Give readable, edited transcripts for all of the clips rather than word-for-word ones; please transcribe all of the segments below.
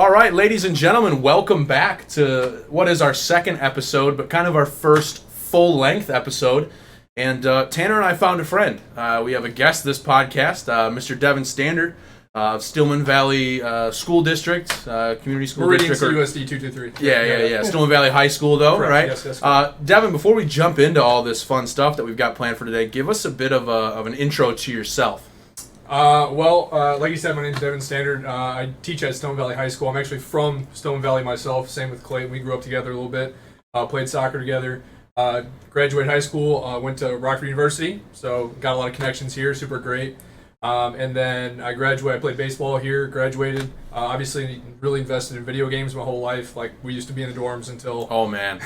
All right, ladies and gentlemen, welcome back to what is our second episode, but kind of our first full-length episode. And Tanner and I found a friend. We have a guest this podcast, Mr. Devin Standard of Stillman Valley School District, Community School District. USD 223. Yeah. Stillman Valley High School, though, correct. right? Yes, Devin, before we jump into all this fun stuff that we've got planned for today, give us a bit of an intro to yourself. Like you said, my name's Devin Standard. I teach at Stillman Valley High School. I'm actually from Stillman Valley myself. Same with Clayton. We grew up together a little bit. Played soccer together. Graduated high school. Went to Rockford University. So got a lot of connections here. Super great. And then I graduated. I played baseball here. Graduated. Obviously, really invested in video games my whole life. Like we used to be in the dorms until. Oh man.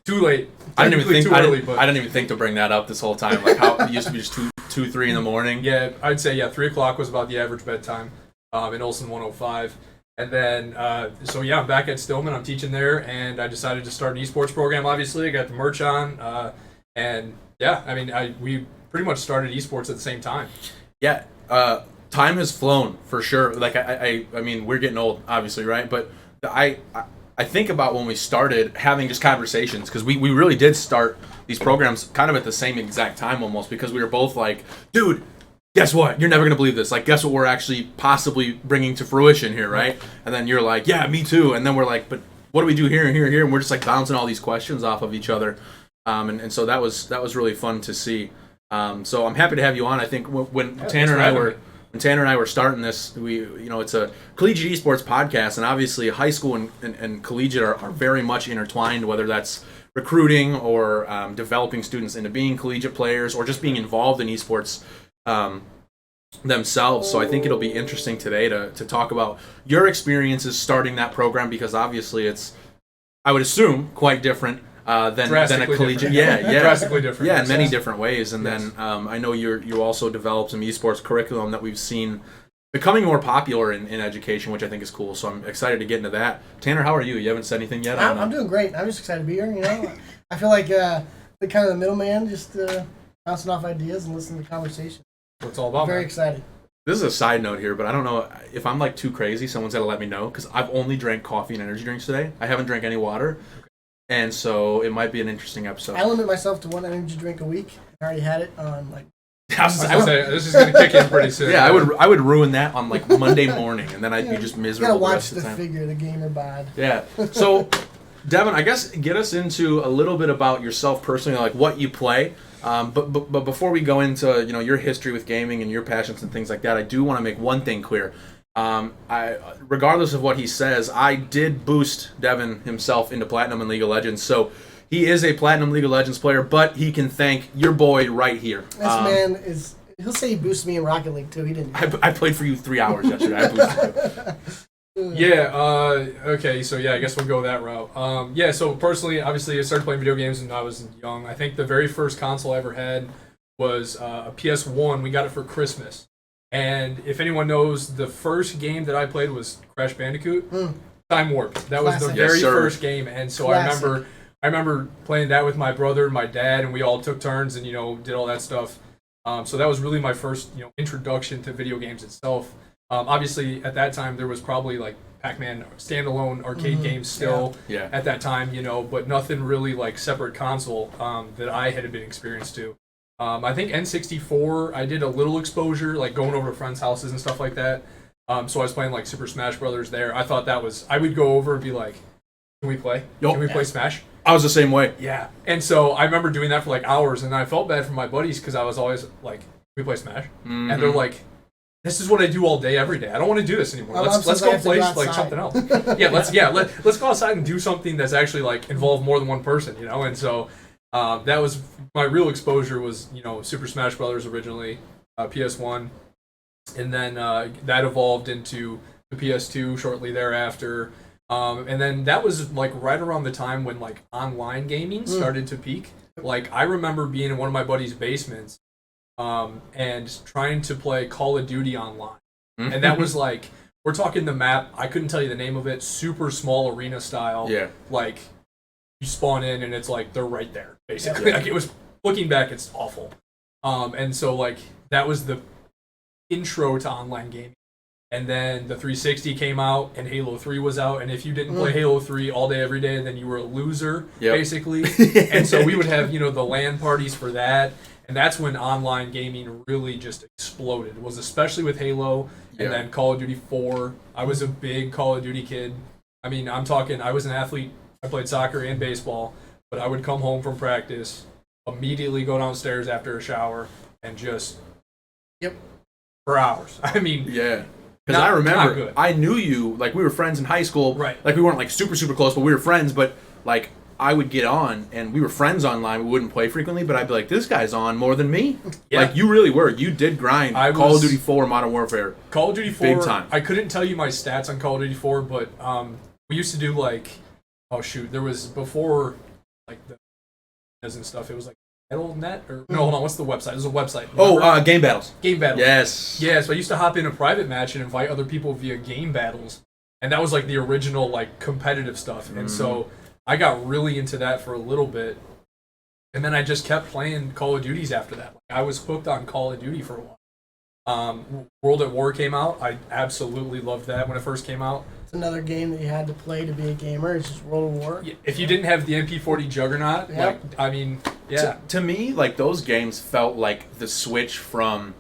Too late. I didn't Early, even think to bring that up this whole time. Like how it used to be just 2-3 in the morning. Yeah, I'd say 3 o'clock was about the average bedtime in Olson 105. And then, I'm back at Stillman. I'm teaching there, and I decided to start an esports program. Obviously, I got the merch on, we pretty much started esports at the same time. Yeah, time has flown for sure. Like I mean, we're getting old, obviously, right? But I think about when we started having just conversations, because we really did start these programs kind of at the same exact time almost, because we were both like, dude, guess what? You're never going to believe this. Like, guess what we're actually possibly bringing to fruition here, right? And then you're like, yeah, me too. And then we're like, but what do we do here and here and here? And we're just like bouncing all these questions off of each other. And so that was really fun to see. So I'm happy to have you on. I think when Tanner and I were starting this, it's a Collegiate Esports podcast, and obviously high school and collegiate are very much intertwined, whether that's recruiting or developing students into being collegiate players or just being involved in esports themselves. So I think it'll be interesting today to talk about your experiences starting that program, because obviously it's, I would assume, quite different than a collegiate. Yeah, drastically different. Yeah, in many different ways. And then I know you also developed some esports curriculum that we've seen becoming more popular in education, which I think is cool. So I'm excited to get into that. Tanner, how are you? You haven't said anything yet? I'm doing great. I'm just excited to be here. I feel like the kind of the middleman, just bouncing off ideas and listening to conversation. That's what it's all about. I'm very excited. This is a side note here, but I don't know if I'm like too crazy. Someone's got to let me know, because I've only drank coffee and energy drinks today. I haven't drank any water. And so it might be an interesting episode. I limit myself to one energy drink a week. I already had it on this is going to kick in pretty soon. Yeah, I would ruin that on like Monday morning, and then I'd be just miserable. You gotta watch the figure, the gamer bod. Yeah. So, Devin, I guess get us into a little bit about yourself personally, like what you play. But before we go into your history with gaming and your passions and things like that, I do want to make one thing clear. Regardless of what he says, I did boost Devin himself into Platinum in League of Legends, so he is a Platinum League of Legends player, but he can thank your boy right here. This man is, he'll say he boosted me in Rocket League too, he didn't. I played for you 3 hours yesterday, I boosted you. Okay, so I guess we'll go that route. So personally, obviously I started playing video games when I was young. I think the very first console I ever had was a PS1. We got it for Christmas. And if anyone knows, the first game that I played was Crash Bandicoot, Time Warp. That was the very first game, and so I remember playing that with my brother, my dad, and we all took turns and did all that stuff. So that was really my first introduction to video games itself. Obviously, at that time there was probably like Pac-Man standalone arcade games still at that time, but nothing really like separate console that I had been experienced to. I think N64, I did a little exposure, like going over to friends' houses and stuff like that. So I was playing like Super Smash Brothers there. I thought I would go over and be like, can we play? Can we play Smash? I was the same way. Yeah. And so I remember doing that for like hours, and I felt bad for my buddies because I was always like, can we play Smash? Mm-hmm. And they're like, this is what I do all day, every day. I don't want to do this anymore. Let's go play like something else. Let's go outside and do something that's actually like involve more than one person, And so that was my real exposure was Super Smash Brothers originally, PS1, and then that evolved into the PS2 shortly thereafter, and then that was like right around the time when like online gaming started to peak. Like I remember being in one of my buddies' basements and trying to play Call of Duty online, and that was like, we're talking the map, I couldn't tell you the name of it, super small arena style, like you spawn in and it's like they're right there basically. Like it was, looking back, it's awful. And so like that was the intro to online gaming. And then the 360 came out, and Halo 3 was out. And if you didn't play Halo 3 all day, every day, then you were a loser, basically. And so we would have, the LAN parties for that. And that's when online gaming really just exploded. It was especially with Halo and then Call of Duty 4. I was a big Call of Duty kid. I mean, I'm talking, I was an athlete. I played soccer and baseball. But I would come home from practice, immediately go downstairs after a shower, and just for hours. I mean, because I remember I knew you, like we were friends in high school, right? Like we weren't like super close, but we were friends. But like I would get on, and we were friends online. We wouldn't play frequently, but I'd be like, this guy's on more than me. Like you really were. You did grind. Call of Duty 4, Modern Warfare. Call of Duty 4, big time. I couldn't tell you my stats on Call of Duty 4, but we used to do like, there was before like the and stuff. It was like Battle.net or no, hold on. What's the website? There's a website. Game Battles. Game Battles. Yes. Yeah. So I used to hop in a private match and invite other people via Game Battles, and that was like the original like competitive stuff. And so I got really into that for a little bit, and then I just kept playing Call of Duties after that. Like, I was hooked on Call of Duty for a while. World at War came out. I absolutely loved that when it first came out. It's another game that you had to play to be a gamer. It's just World of War. If you didn't have the MP40 Juggernaut, To me, like those games felt like the switch from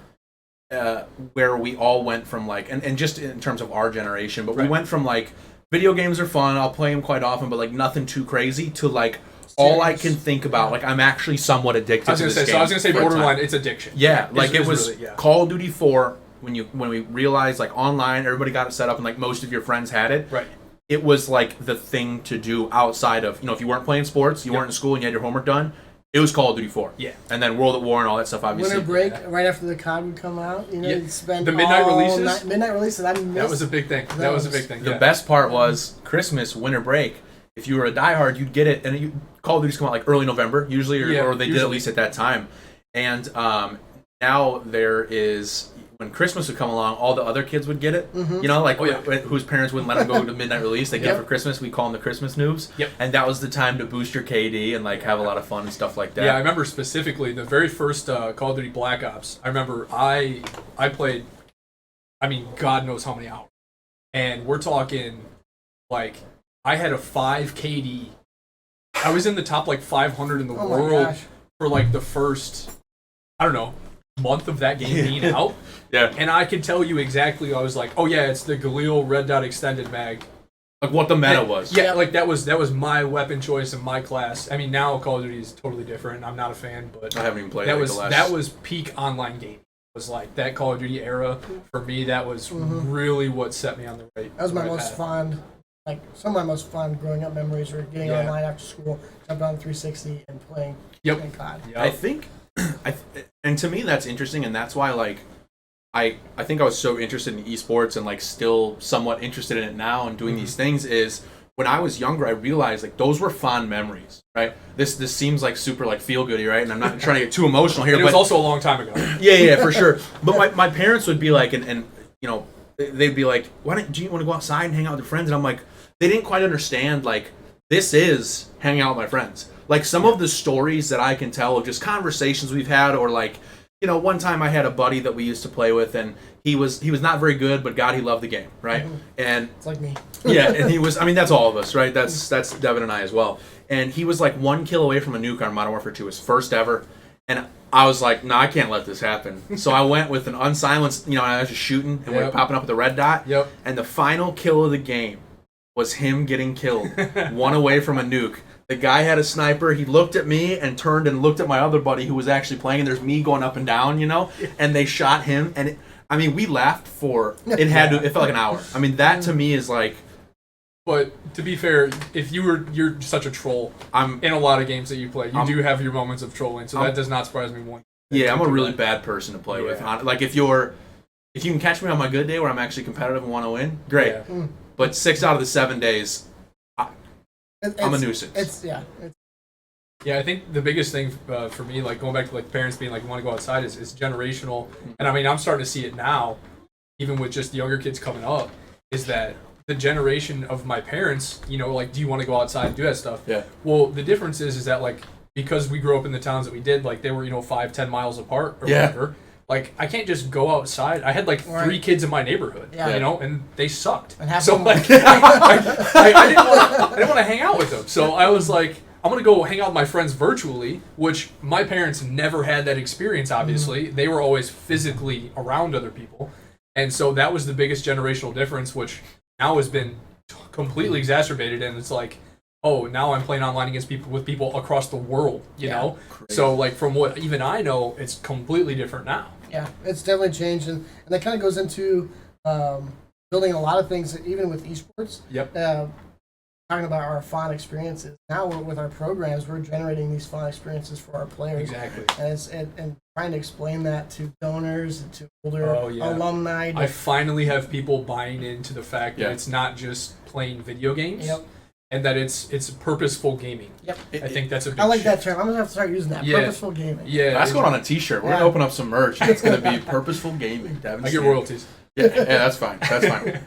where we all went from like, and just in terms of our generation, but we went from like video games are fun. I'll play them quite often, but like nothing too crazy to like all I can think about. Like I'm actually somewhat addicted to this game. So I was gonna say borderline. It's addiction. Yeah, like it was really, Call of Duty 4. When we realized like online everybody got it set up and like most of your friends had it, right? It was like the thing to do outside of if you weren't playing sports, you weren't in school and you had your homework done, it was Call of Duty 4. Yeah. And then World at War and all that stuff obviously. Winter break right after the COD would come out, you'd spend the midnight releases. Midnight releases. That was a big thing. That was a big thing. The best part was Christmas, winter break. If you were a diehard, you'd get it, and Call of Duty's come out like early November usually, or they did at least at that time. And now there is. When Christmas would come along, all the other kids would get it. Whose parents wouldn't let them go to midnight release. They get it for Christmas. We call them the Christmas noobs. Yep. And that was the time to boost your KD and like have a lot of fun and stuff like that. Yeah, I remember specifically the very first Call of Duty Black Ops. I remember I played, God knows how many hours. And we're talking, like, I had a 5 KD. I was in the top, like, 500 in the world for, like, the first, month of that game being out. Yeah. And I could tell you exactly, I was like, oh yeah, it's the Galil Red Dot Extended Mag. Like what the meta was. Yeah, like that was my weapon choice in my class. I mean, now Call of Duty is totally different. I'm not a fan, but I haven't even played that was peak online gaming. It was like that Call of Duty era for me. That was really what set me on the right. That was my most path. fond, like some of my most fun growing up memories were getting online after school, jumping on 360 and playing COD. Yep. I think, and to me that's interesting, and that's why like I think I was so interested in esports and like still somewhat interested in it now and doing these things is when I was younger I realized like those were fond memories, right? This seems like super like feel goody, right? And I'm not trying to get too emotional here, but it was also a long time ago. Yeah, for sure. But my parents would be like, and they'd be like, do you want to go outside and hang out with your friends? And I'm like, they didn't quite understand like this is hanging out with my friends. Like some of the stories that I can tell of just conversations we've had, or like, one time I had a buddy that we used to play with, and he was not very good, but God, he loved the game, right? And it's like me. Yeah, and he was. I mean, that's all of us, right? That's Devin and I as well. And he was like 1 kill away from a nuke on Modern Warfare 2, his first ever. And I was like, no, I can't let this happen. So I went with an unsilenced, I was just shooting and we're popping up with a red dot. Yep. And the final kill of the game was him getting killed, 1 away from a nuke. The guy had a sniper. He looked at me and turned and looked at my other buddy who was actually playing. And there's me going up and down, and they shot him. And we laughed for it. It felt like an hour. I mean, that to me is like. But to be fair, if you're such a troll, in a lot of games that you play, you do have your moments of trolling. So that does not surprise me one. Yeah, I'm a really bad person to play with. Like if you can catch me on my good day where I'm actually competitive and want to win, great. Yeah. But 6 out of the 7 days. I'm a nuisance. Yeah, I think the biggest thing for me, like going back to like parents being like want to go outside, is generational. And I mean, I'm starting to see it now, even with just the younger kids coming up, is that the generation of my parents, like, do you want to go outside and do that stuff? Yeah. Well, the difference is that like because we grew up in the towns that we did, like they were 5-10 miles apart or whatever. like I can't just go outside. I had like 3 kids in my neighborhood, Yeah. you know, and they sucked. And half So of them- like, I didn't want to hang out with them. So I was like, I'm gonna go hang out with my friends virtually, which my parents never had that experience. Obviously, they were always physically around other people, and so that was the biggest generational difference, which now has been completely exacerbated. And it's like, oh, now I'm playing online against people across the world, you know. Crazy. So like from what even I know, it's completely different now. Yeah, it's definitely changed, and that kind of goes into building a lot of things, even with esports. Yep. Talking about our fun experiences. Now with our programs, we're generating these fun experiences for our players. Exactly. And trying to explain that to donors and to older Oh, yeah. alumni. I finally have people buying into the fact that Yeah. it's not just playing video games, Yep. and that it's purposeful gaming. Yep. I think that's a big I like that shift. term. I'm gonna have to start using that. Yeah. Purposeful gaming. Yeah, That's going on a T-shirt. We're Yeah. gonna open up some merch. It's gonna be purposeful gaming. Devin I get Standard. royalties. Yeah, that's fine. That's fine.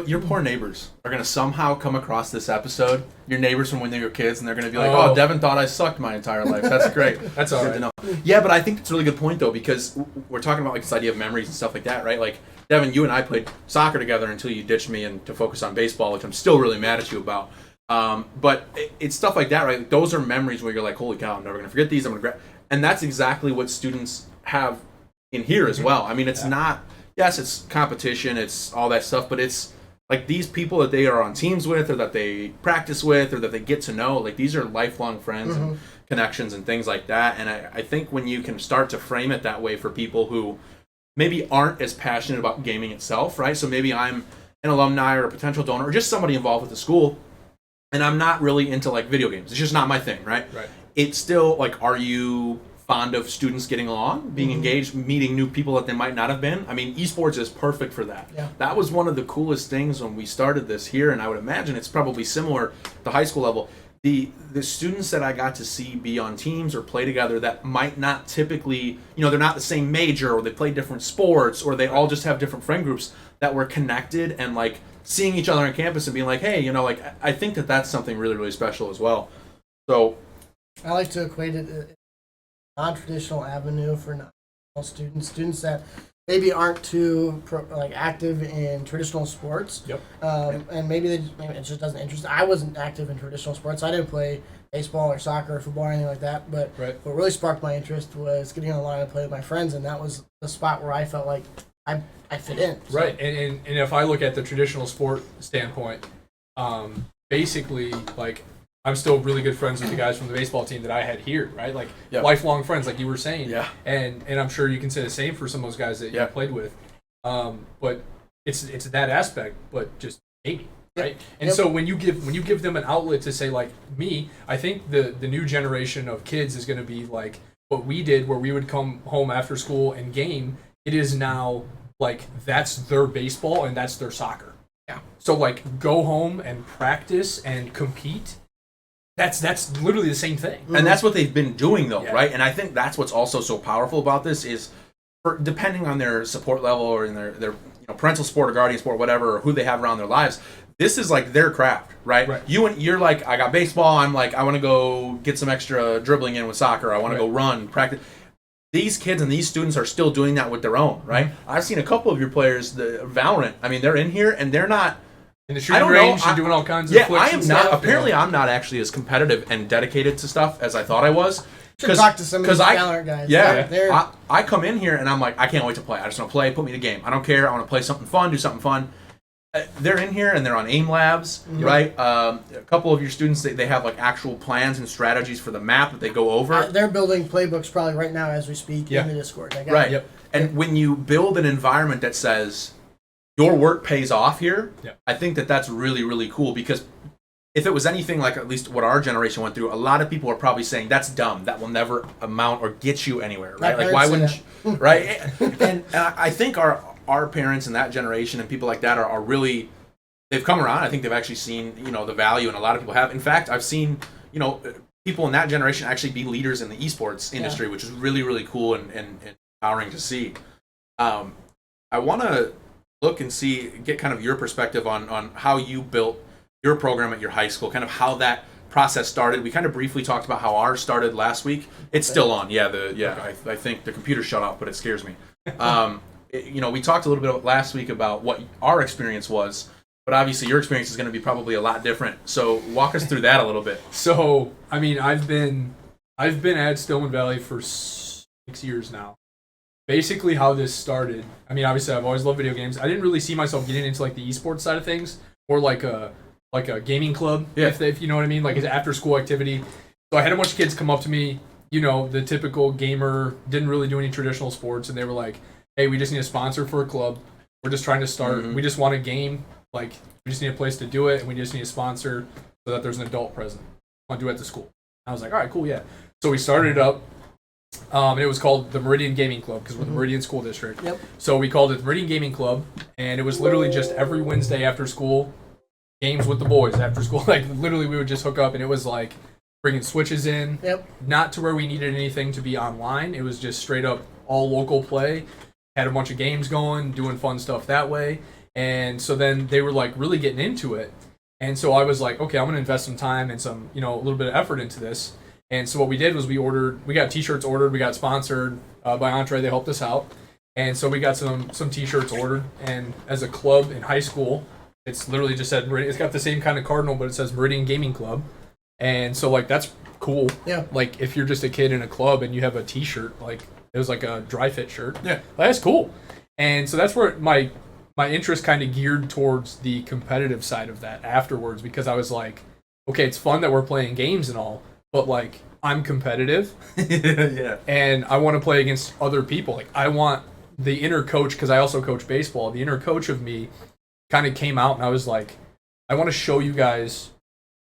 Your poor neighbors are gonna somehow come across this episode. Your neighbors from when they were kids, and they're gonna be like, "Oh, Oh. Devin thought I sucked my entire life." That's great. That's all Good right. to know. Yeah, but I think it's a really good point though, because we're talking about like this idea of memories and stuff like that, right? Like Devin, you and I played soccer together until you ditched me and to focus on baseball, which I'm still really mad at you about. But it's stuff like that, right? Those are memories where you're like, "Holy cow, I'm never gonna forget these." And that's exactly what students have in here as well. I mean, it's not. Yes, it's competition, it's all that stuff, but it's like these people that they are on teams with, or that they practice with, or that they get to know. Like these are lifelong friends and connections and things like that. And I think when you can start to frame it that way for people who maybe aren't as passionate about gaming itself, right? So maybe I'm an alumni or a potential donor or just somebody involved with the school, and I'm not really into like video games. It's just not my thing, right? Right. It's still like, are you fond of students getting along, being engaged, meeting new people that they might not have been? I mean, esports is perfect for that. Yeah. That was one of the coolest things when we started this here, and I would imagine it's probably similar at the high school level. The students that I got to see be on teams or play together that might not typically, they're not the same major, or they play different sports, or they all just have different friend groups, that were connected and like seeing each other on campus and being like, hey, like I think that that's something really, really special as well. So I like to equate it non-traditional avenue for non-traditional students that maybe aren't too active in traditional sports. Yep. And maybe it just doesn't interest. I wasn't active in traditional sports. I didn't play baseball or soccer or football or anything like that. But what really sparked my interest was getting online and play with my friends, and that was the spot where I felt like I fit in. So. Right. And if I look at the traditional sport standpoint, basically like I'm still really good friends with the guys from the baseball team that I had here, right? Like lifelong friends, like you were saying. Yeah. And I'm sure you can say the same for some of those guys that you played with. But it's that aspect, but just maybe, right? And so when you give them an outlet to say like me, I think the new generation of kids is going to be like what we did, where we would come home after school and game. It is now like that's their baseball and that's their soccer. Yeah. So like go home and practice and compete. That's literally the same thing. And that's what they've been doing, though, Yeah. right? And I think that's what's also so powerful about this is, depending on their support level or in their parental support or guardian support, whatever, or who they have around their lives, this is like their craft, right? You're like, I got baseball. I'm like, I want to go get some extra dribbling in with soccer. I want to go run, practice. These kids and these students are still doing that with their own, right? I've seen a couple of your players, the Valorant. I mean, they're in here and they're not. In the shooting range, you're doing all kinds of flicks I am and not. stuff, Apparently, I'm not actually as competitive and dedicated to stuff as I thought I was. Should talk to some of these Valorant guys. Yeah, I come in here and I'm like, I can't wait to play. I just want to play. Put me in a game. I don't care. I want to play something fun, do something fun. They're in here and they're on aim labs, right? A couple of your students, they have like actual plans and strategies for the map that they go over. They're building playbooks probably right now as we speak in the Discord. Right. Yep. And when you build an environment that says your work pays off here, I think that that's really, really cool, because if it was anything like at least what our generation went through, a lot of people are probably saying that's dumb. That will never amount or get you anywhere, right? Like why wouldn't you, right? and I think our parents and that generation and people like that are really, they've come around. I think they've actually seen, the value, and a lot of people have. In fact, I've seen, people in that generation actually be leaders in the esports industry, which is really, really cool and empowering to see. I want to look and get kind of your perspective on how you built your program at your high school, kind of how that process started. We kind of briefly talked about how ours started last week. It's still on. I think the computer shut off, but it scares me. We talked a little bit last week about what our experience was, but obviously your experience is going to be probably a lot different. So walk us through that a little bit. So, I mean, I've been at Stillman Valley for 6 years now. Basically, how this started, I mean, obviously, I've always loved video games. I didn't really see myself getting into like the esports side of things, or like a gaming club, if you know what I mean, like an after school activity. So I had a bunch of kids come up to me, the typical gamer, didn't really do any traditional sports, and they were like, hey, we just need a sponsor for a club. We're just trying to start. We just want a game. Like, we just need a place to do it, and we just need a sponsor so that there's an adult present. I want to do it at the school. I was like, all right, cool, yeah. So we started it up. It was called the Meridian Gaming Club because we're the Meridian School District. Yep. So we called it the Meridian Gaming Club, and it was literally just every Wednesday after school, games with the boys after school. Like, literally, we would just hook up, and it was like bringing switches in. Yep. Not to where we needed anything to be online. It was just straight up all local play. Had a bunch of games going, doing fun stuff that way. And so then they were like really getting into it. And so I was like, okay, I'm going to invest some time and some, a little bit of effort into this. And so what we did was we got t-shirts ordered, we got sponsored by Entree, they helped us out. And so we got some t-shirts ordered. And as a club in high school, it's literally just said, it's got the same kind of cardinal, but it says Meridian Gaming Club. And so like, that's cool. Yeah. Like if you're just a kid in a club and you have a t-shirt, like it was like a dry fit shirt. Yeah. That's cool. And so that's where my interest kind of geared towards the competitive side of that afterwards, because I was like, okay, it's fun that we're playing games and all, but like I'm competitive. Yeah. And I want to play against other people. Like I want the inner coach, because I also coach baseball, the inner coach of me kind of came out, and I was like, I want to show you guys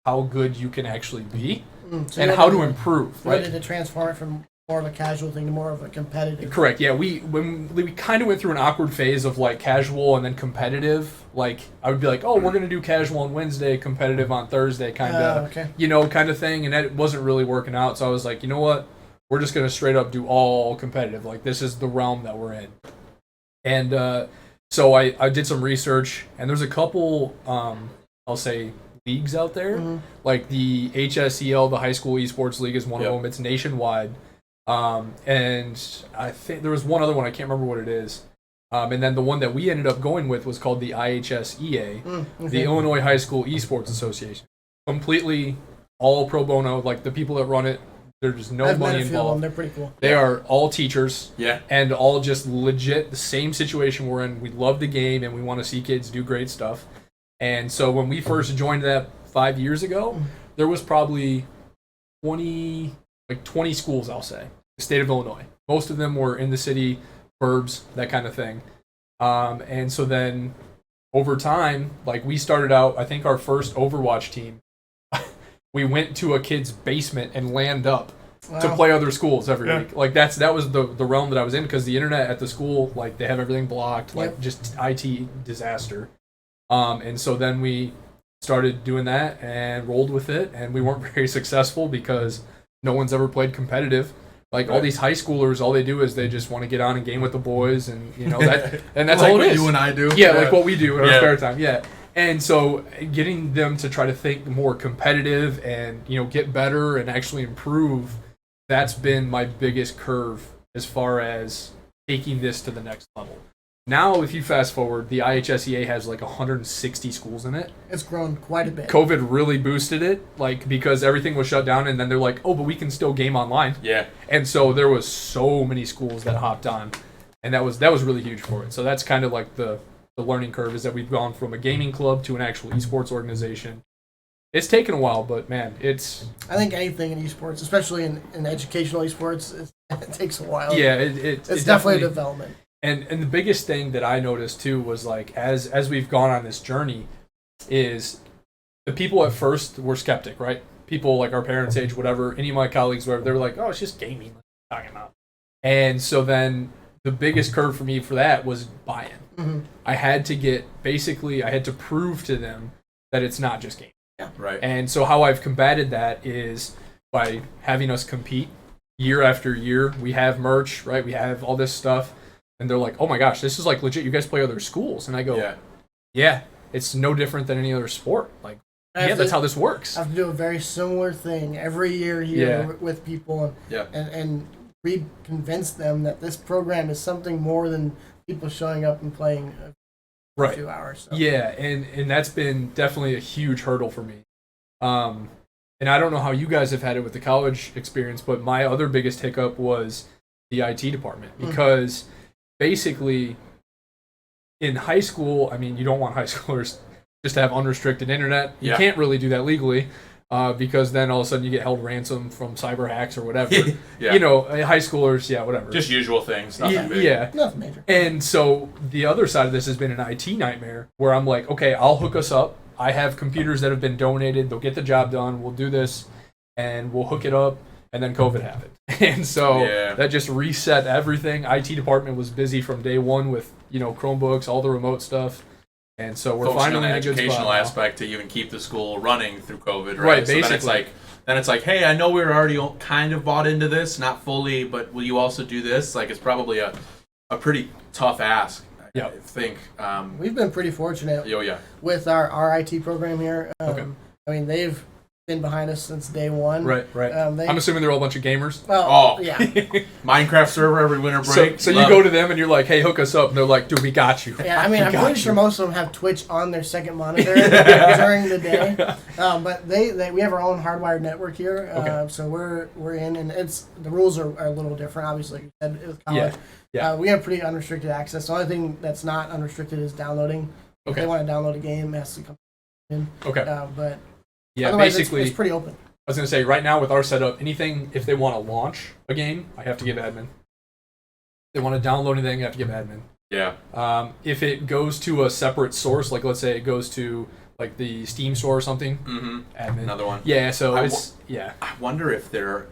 how good you can actually be and how to improve. Right? Did it transform it from more of a casual thing to more of a competitive? Correct. Yeah, we kind of went through an awkward phase of like casual and then competitive. Like I would be like, oh, we're gonna do casual on Wednesday, competitive on Thursday, kind of, kind of thing, and that wasn't really working out. So I was like, you know what, we're just gonna straight up do all competitive. Like this is the realm that we're in. And so I did some research, and there's a couple, I'll say, leagues out there. Like the HSEL, the High School Esports League, is one of them. It's nationwide. And I think there was one other one, I can't remember what it is. And then the one that we ended up going with was called the IHSEA, the Illinois High School Esports Association. Completely all pro bono. Like the people that run it, there's no money involved. They're pretty cool. They are all teachers. Yeah. And all just legit the same situation we're in. We love the game and we want to see kids do great stuff. And so when we first joined that 5 years ago, there was probably 20 schools, I'll say, the state of Illinois. Most of them were in the city, burbs, that kind of thing. And so then over time, like we started out, I think our first Overwatch team, we went to a kid's basement and landed up to play other schools every week. Like that was the realm that I was in, because the internet at the school, like they have everything blocked, like just IT disaster. And so then we started doing that and rolled with it, and we weren't very successful because no one's ever played competitive. Like all these high schoolers, all they do is they just want to get on and game with the boys, and that's like all it is. You and I do. Yeah, like what we do in our spare time. Yeah. And so getting them to try to think more competitive and, get better and actually improve, that's been my biggest curve as far as taking this to the next level. Now, if you fast forward, the IHSEA has like 160 schools in it. It's grown quite a bit. COVID really boosted it, like because everything was shut down, and then they're like, oh, but we can still game online. Yeah. And so there was so many schools that hopped on, and that was really huge for it. So that's kind of like the learning curve, is that we've gone from a gaming club to an actual esports organization. It's taken a while, but man, it's... I think anything in esports, especially in educational esports, it takes a while. Yeah, it's definitely a development. And the biggest thing that I noticed too was like as we've gone on this journey, is the people at first were skeptic, right? People like our parents' age, whatever, any of my colleagues, whatever, they were like, oh, it's just gaming, what are you talking about? And so then the biggest curve for me for that was buy-in. I had to prove to them that it's not just gaming. Yeah. Right. And so how I've combated that is by having us compete year after year. We have merch, right? We have all this stuff. And they're like, oh my gosh, this is like legit. You guys play other schools. And I go, yeah, it's no different than any other sport. Like that's how this works. I have to do a very similar thing every year here with people and convince them that this program is something more than people showing up and playing for 2 hours. So. Yeah, and that's been definitely a huge hurdle for me. And I don't know how you guys have had it with the college experience, but my other biggest hiccup was the IT department because basically in high school, I mean, you don't want high schoolers just to have unrestricted internet. You can't really do that legally. Because then all of a sudden you get held ransom from cyber hacks or whatever. You know, high schoolers, whatever. Just usual things, nothing big. Yeah. Nothing major. And so the other side of this has been an IT nightmare where I'm like, okay, I'll hook us up. I have computers that have been donated. They'll get the job done. We'll do this, and we'll hook it up. And then COVID happened. And so that just reset everything. IT department was busy from day one with, Chromebooks, all the remote stuff. And so we're focusing finally on the in a good spot educational now. aspect to even keep the school running through COVID, right? Right, so basically. then it's like, hey, I know we were already kind of bought into this, not fully, but will you also do this? Like, it's probably a pretty tough ask, I think. We've been pretty fortunate with our IT program here. I mean, they've been behind us since day one. Right. I'm assuming they're all a bunch of gamers. Well, yeah. Minecraft server every winter break. So you go to them and you're like, hey, hook us up. And they're like, dude, we got you. Yeah, I mean, I'm pretty sure most of them have Twitch on their second monitor during the day. But we have our own hardwired network here. So we're in, and the rules are a little different, obviously, like you said, with college. Yeah. We have pretty unrestricted access. The only thing that's not unrestricted is downloading. If they want to download a game, it has to come in. But otherwise, basically, it's pretty open. I was going to say, right now with our setup, anything, if they want to launch a game, I have to give admin. If they want to download anything, I have to give admin. Yeah. If it goes to a separate source, like let's say it goes to like the Steam store or something, admin. Another one. Yeah, so I wonder if there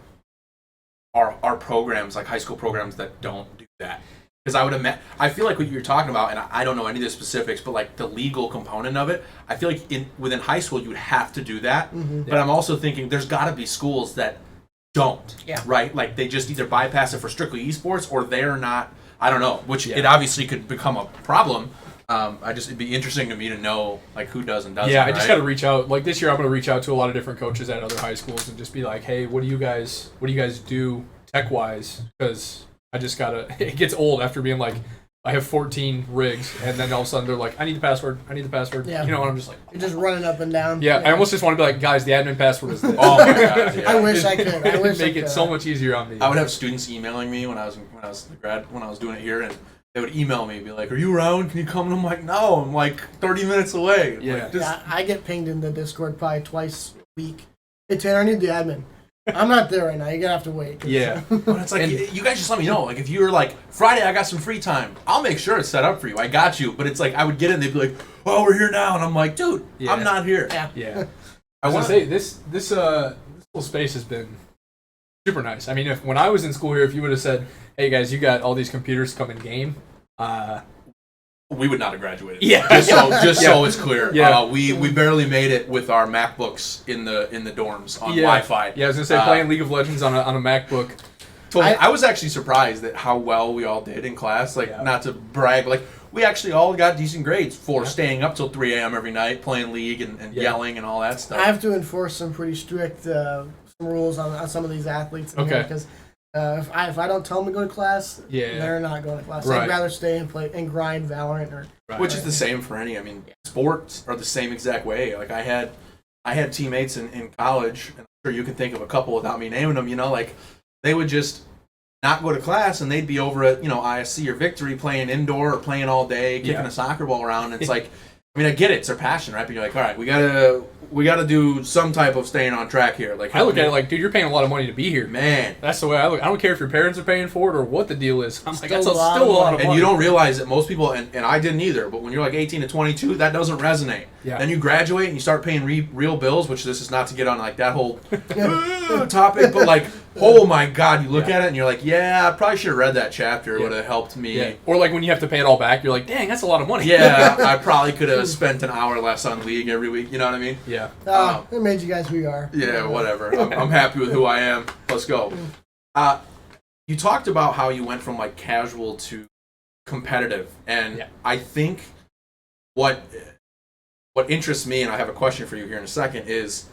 are programs, like high school programs, that don't do that. Because I feel like what you're talking about, and I don't know any of the specifics, but like the legal component of it, I feel like within high school you would have to do that. But I'm also thinking there's got to be schools that don't, right? Like they just either bypass it for strictly esports, or they're not. I don't know. Which it obviously could become a problem. It'd be interesting to me to know like who does and doesn't. Yeah, I just got to reach out. Like this year, I'm going to reach out to a lot of different coaches at other high schools and just be like, hey, what do you guys do tech wise? Because I just gotta. It gets old after being like, I have 14 rigs, and then all of a sudden they're like, I need the password. Yeah. And I'm just like, you're just running up and down. Yeah, I almost just want to be like, guys, the admin password is this. Oh my god! Yeah. I wish I could. I wish make it so much easier on me. I would have students emailing me when I was doing it here, and they would email me, be like, "Are you around? Can you come?" And I'm like, "No, I'm like 30 minutes away." Yeah. Like, I get pinged in the Discord probably twice a week. Hey Tanner, I need the admin. I'm not there right now. You're gonna have to wait. Yeah. But it's like, you guys just let me know. Like, if you're like, Friday, I got some free time, I'll make sure it's set up for you. I got you. But it's like, I would get in, they'd be like, oh, we're here now. And I'm like, dude, I'm not here. Yeah. I was gonna say, this whole space has been super nice. I mean, when I was in school here, if you would have said, hey guys, you got all these computers come in game, we would not have graduated. Yeah. So it's clear. Yeah. We barely made it with our MacBooks in the dorms on Wi-Fi. Yeah, I was gonna say playing League of Legends on a MacBook. I was actually surprised at how well we all did in class. Like, not to brag, like we actually all got decent grades for staying up till 3 a.m. every night playing League and yelling and all that stuff. I have to enforce some pretty strict some rules on some of these athletes. Because if I don't tell them to go to class, they're not going to class. Right. I'd rather stay and play and grind Valorant which is the same for any. I mean, sports are the same exact way. Like I had teammates in college, and I'm sure you can think of a couple without me naming them. Like they would just not go to class, and they'd be over at ISC or Victory playing indoor or playing all day, kicking a soccer ball around. It's like, I mean, I get it; it's their passion, right? But you're like, all right, we gotta do some type of staying on track here. Like I look at it like, dude, you're paying a lot of money to be here, man. That's the way I look. I don't care if your parents are paying for it or what the deal is. I'm like, that's still a lot of money. And you don't realize that most people, and I didn't either, but when you're like 18 to 22, that doesn't resonate. Yeah. Then you graduate and you start paying real bills, which this is not to get on like that whole topic, but like, oh my God, you look at it and you're like, yeah, I probably should have read that chapter. It would have helped me. Yeah. Or like when you have to pay it all back, you're like, dang, that's a lot of money. Yeah, I probably could have spent an hour less on League every week. You know what I mean? Yeah. It made you guys who you are. Yeah, whatever. I'm happy with who I am. Let's go. You talked about how you went from like casual to competitive, and I think what what interests me, and I have a question for you here in a second, is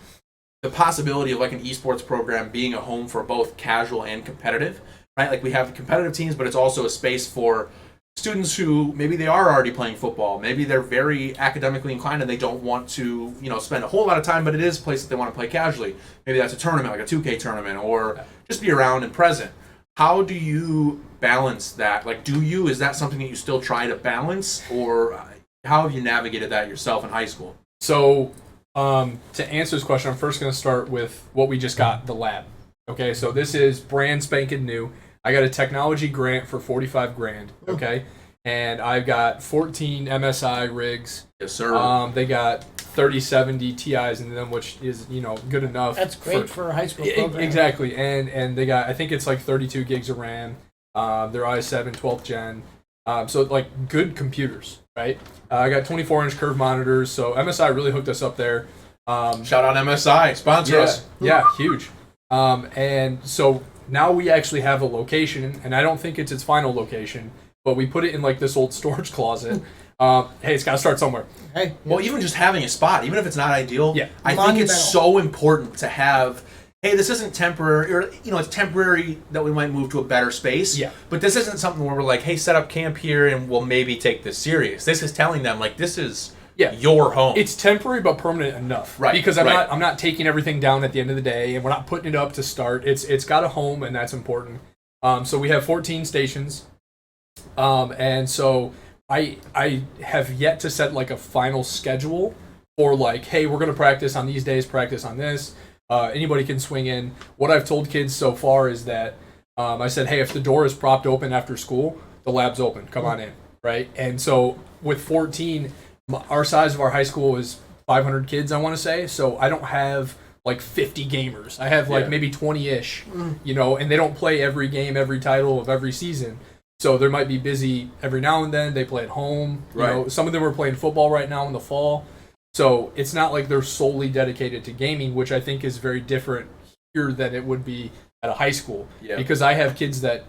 the possibility of like an esports program being a home for both casual and competitive, right? Like we have competitive teams, but it's also a space for students who maybe they are already playing football. Maybe they're very academically inclined and they don't want to, spend a whole lot of time, but it is a place that they want to play casually. Maybe that's a tournament, like a 2K tournament, or just be around and present. How do you balance that? Like, is that something that you still try to balance, or how have you navigated that yourself in high school? So, to answer this question, I'm first going to start with what we just got, the lab. Okay, so this is brand spanking new. I got a technology grant for $45,000. Okay, and I've got 14 MSI rigs. Yes, sir. They got 3070 Ti's in them, which is good enough. That's great for a high school program. Exactly, and they got, I think it's like 32 gigs of RAM. They're i7 12th gen. So like good computers, right? I got 24-inch curved monitors, so MSI really hooked us up there. Shout out MSI, sponsor us. Yeah, huge. And so now we actually have a location, and I don't think it's its final location, but we put it in like this old storage closet. Hey, it's got to start somewhere. Hey, well, even just having a spot, even if it's not ideal, yeah. I think it's so important to have. Hey, this isn't temporary, or it's temporary that we might move to a better space. Yeah. But this isn't something where we're like, hey, set up camp here and we'll maybe take this serious. This is telling them like this is your home. It's temporary but permanent enough. Right. Because I'm not taking everything down at the end of the day, and we're not putting it up to start. It's got a home, and that's important. So we have 14 stations. And so I have yet to set like a final schedule for like, hey, we're gonna practice on these days, practice on this. Anybody can swing in. What I've told kids so far is that I said, hey, if the door is propped open after school, the lab's open. Come on in, right? And so with 14, our size of our high school is 500 kids, I want to say. So I don't have like 50 gamers. I have like maybe 20-ish, and they don't play every game, every title of every season. So they might be busy every now and then. They play at home. Right. Some of them are playing football right now in the fall. So it's not like they're solely dedicated to gaming, which I think is very different here than it would be at a high school. Yeah. Because I have kids that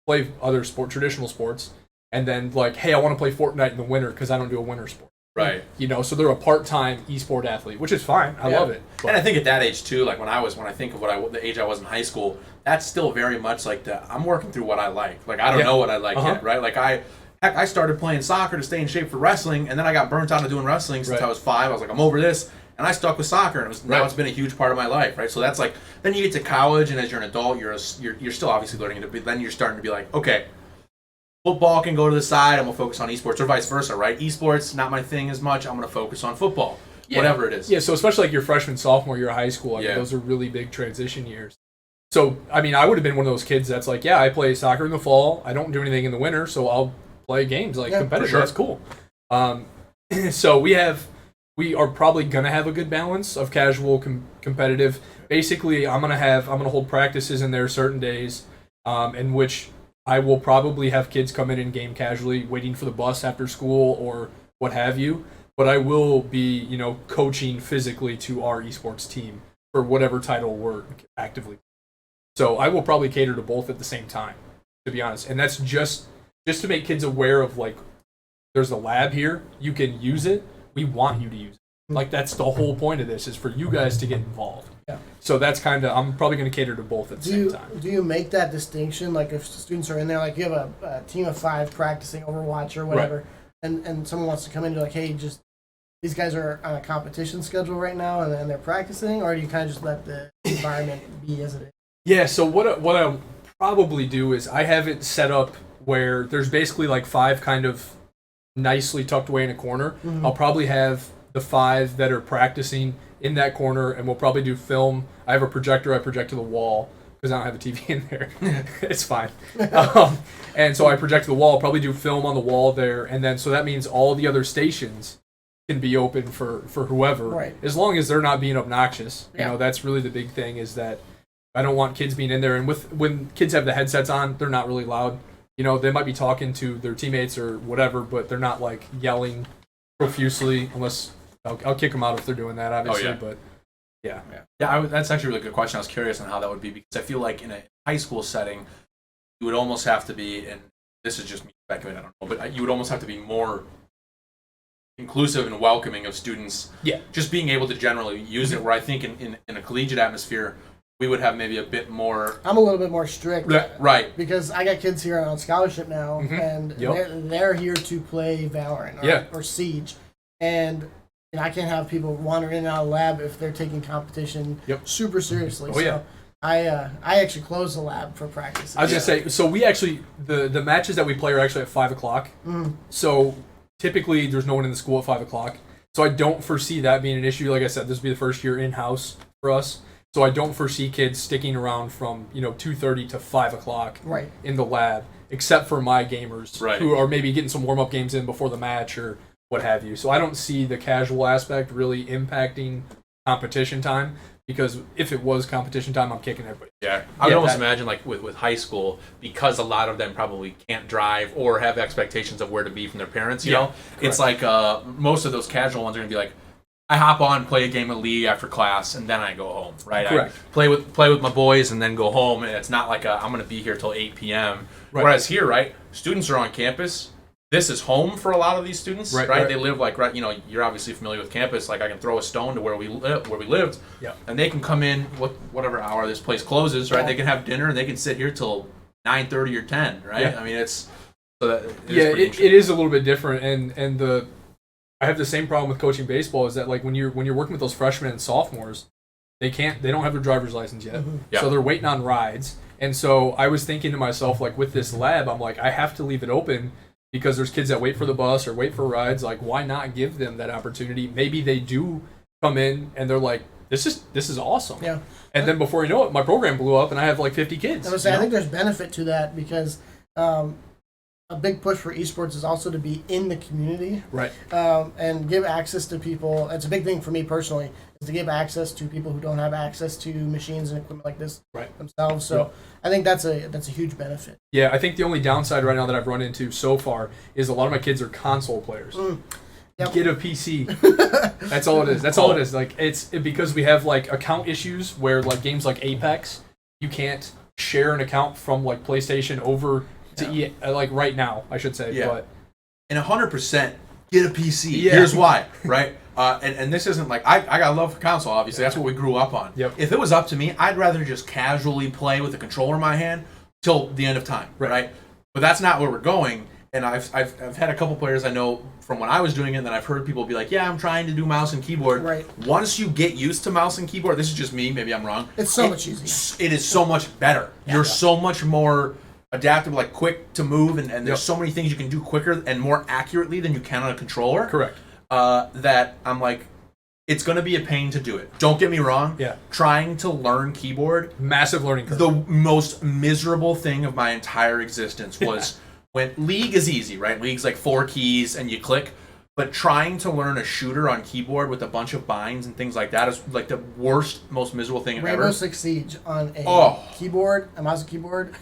play other traditional sports, and then like, hey, I want to play Fortnite in the winter because I don't do a winter sport. Right. So they're a part-time esport athlete, which is fine. I love it. But. And I think at that age too, like when I think of the age I was in high school, that's still very much like I'm working through what I like. Like I don't know what I like yet, right? Like I started playing soccer to stay in shape for wrestling, and then I got burnt out of doing wrestling since I was 5. I was like, I'm over this, and I stuck with soccer, and now it's been a huge part of my life, right? So that's like, then you get to college, and as you're an adult, you're still obviously learning it, but then you're starting to be like, okay, football can go to the side, I'm gonna focus on esports, or vice versa, right? Esports not my thing as much, I'm gonna focus on football, whatever it is. Yeah, so especially like your freshman, sophomore year of high school, I mean, those are really big transition years. So, I mean, I would have been one of those kids that's like, I play soccer in the fall, I don't do anything in the winter, so I'll play games like competitive. Sure. That's cool. So we are probably gonna have a good balance of casual competitive. Basically, I'm gonna hold practices in there certain days, in which I will probably have kids come in and game casually, waiting for the bus after school or what have you. But I will be, coaching physically to our esports team for whatever title we're actively. So I will probably cater to both at the same time, to be honest. And that's just to make kids aware of like, there's a lab here, you can use it, we want you to use it. Like that's the whole point of this, is for you guys to get involved. Yeah. So that's I'm probably going to cater to both at the same time. Do you make that distinction, like if students are in there, like you have a team of 5 practicing Overwatch or whatever, and someone wants to come in and be like, hey, these guys are on a competition schedule right now and they're practicing, or do you kind of just let the environment be as it is? Yeah, so what I'll probably do is I have it set up where there's basically like 5 kind of nicely tucked away in a corner. Mm-hmm. I'll probably have the 5 that are practicing in that corner, and we'll probably do film. I have a projector I project to the wall because I don't have a TV in there. It's fine. And so I project to the wall, probably do film on the wall there, and then so that means all the other stations can be open for whoever, as long as they're not being obnoxious. That's really the big thing, is that I don't want kids being in there, and when kids have the headsets on, they're not really loud. They might be talking to their teammates or whatever, but they're not like yelling profusely, unless I'll kick them out if they're doing that, obviously. But that's actually a really good question. I was curious on how that would be, because I feel like in a high school setting, you would almost have to be, and this is just me speculating, I don't know, but you would almost have to be more inclusive and welcoming of students. Yeah. Just being able to generally use it, where I think in a collegiate atmosphere, we would have maybe a bit more. I'm a little bit more strict. Right. Because I got kids here on scholarship now, and they're here to play Valorant or Siege. And I can't have people wandering in and out of the lab if they're taking competition super seriously. I actually close the lab for practice. I was going to say, so we actually, the matches that we play are actually at 5 o'clock. So typically there's no one in the school at 5 o'clock. So I don't foresee that being an issue. Like I said, this will be the first year in-house for us. So I don't foresee kids sticking around from 2:30 to 5 o'clock in the lab, except for my gamers who are maybe getting some warm-up games in before the match or what have you. So I don't see the casual aspect really impacting competition time, because if it was competition time, I'm kicking everybody. Yeah, I would almost imagine like with high school, because a lot of them probably can't drive or have expectations of where to be from their parents. You know, it's like most of those casual ones are gonna be like, I hop on, play a game of League after class, and then I go home. Right? Correct. I play with my boys and then go home, and it's not like I'm gonna be here till 8 p.m. Right. Whereas here, students are on campus. This is home for a lot of these students, right? They live you're obviously familiar with campus. Like I can throw a stone to where we lived, and they can come in whatever hour this place closes, right? They can have dinner and they can sit here till 9:30 or 10, right? Yeah. I mean, it's so that it is a little bit different, and I have the same problem with coaching baseball. Is that like when you're working with those freshmen and sophomores, they don't have their driver's license yet, so they're waiting on rides. And so I was thinking to myself, like with this lab, I'm like, I have to leave it open. Because there's kids that wait for the bus or wait for rides, like why not give them that opportunity? Maybe they do come in and they're like, this is awesome. Yeah. And then before you know it, my program blew up and I have like 50 kids. I think there's benefit to that because a big push for esports is also to be in the community. Right. And give access to people. It's a big thing for me personally, is to give access to people who don't have access to machines and equipment like this themselves. So I think that's a huge benefit. Yeah, I think the only downside right now that I've run into so far is a lot of my kids are console players. Get a PC. That's all it is. That's all it is. Like it's because we have like account issues where like games like Apex, you can't share an account from like PlayStation over to like right now, I should say. Yeah. But and 100% get a PC. Yeah. Here's why, right? And this isn't like I got love for console. Obviously, that's what we grew up on. Yep. If it was up to me, I'd rather just casually play with a controller in my hand till the end of time, right? But that's not where we're going. And I've had a couple players I know from when I was doing it, and then I've heard people be like, "Yeah, I'm trying to do mouse and keyboard." Right. Once you get used to mouse and keyboard, this is just me. Maybe I'm wrong. It's so much easier. It is so much better. You're so much more adaptable, like quick to move, and there's so many things you can do quicker and more accurately than you can on a controller. Correct. That I'm like, it's going to be a pain to do it. Don't get me wrong. Yeah. Trying to learn keyboard. Massive learning curve. The most miserable thing of my entire existence was when League is easy, right? League's like 4 keys and you click. But trying to learn a shooter on keyboard with a bunch of binds and things like that is like the worst, most miserable thing ever. Rainbow Six Siege on a keyboard, a mouse and keyboard.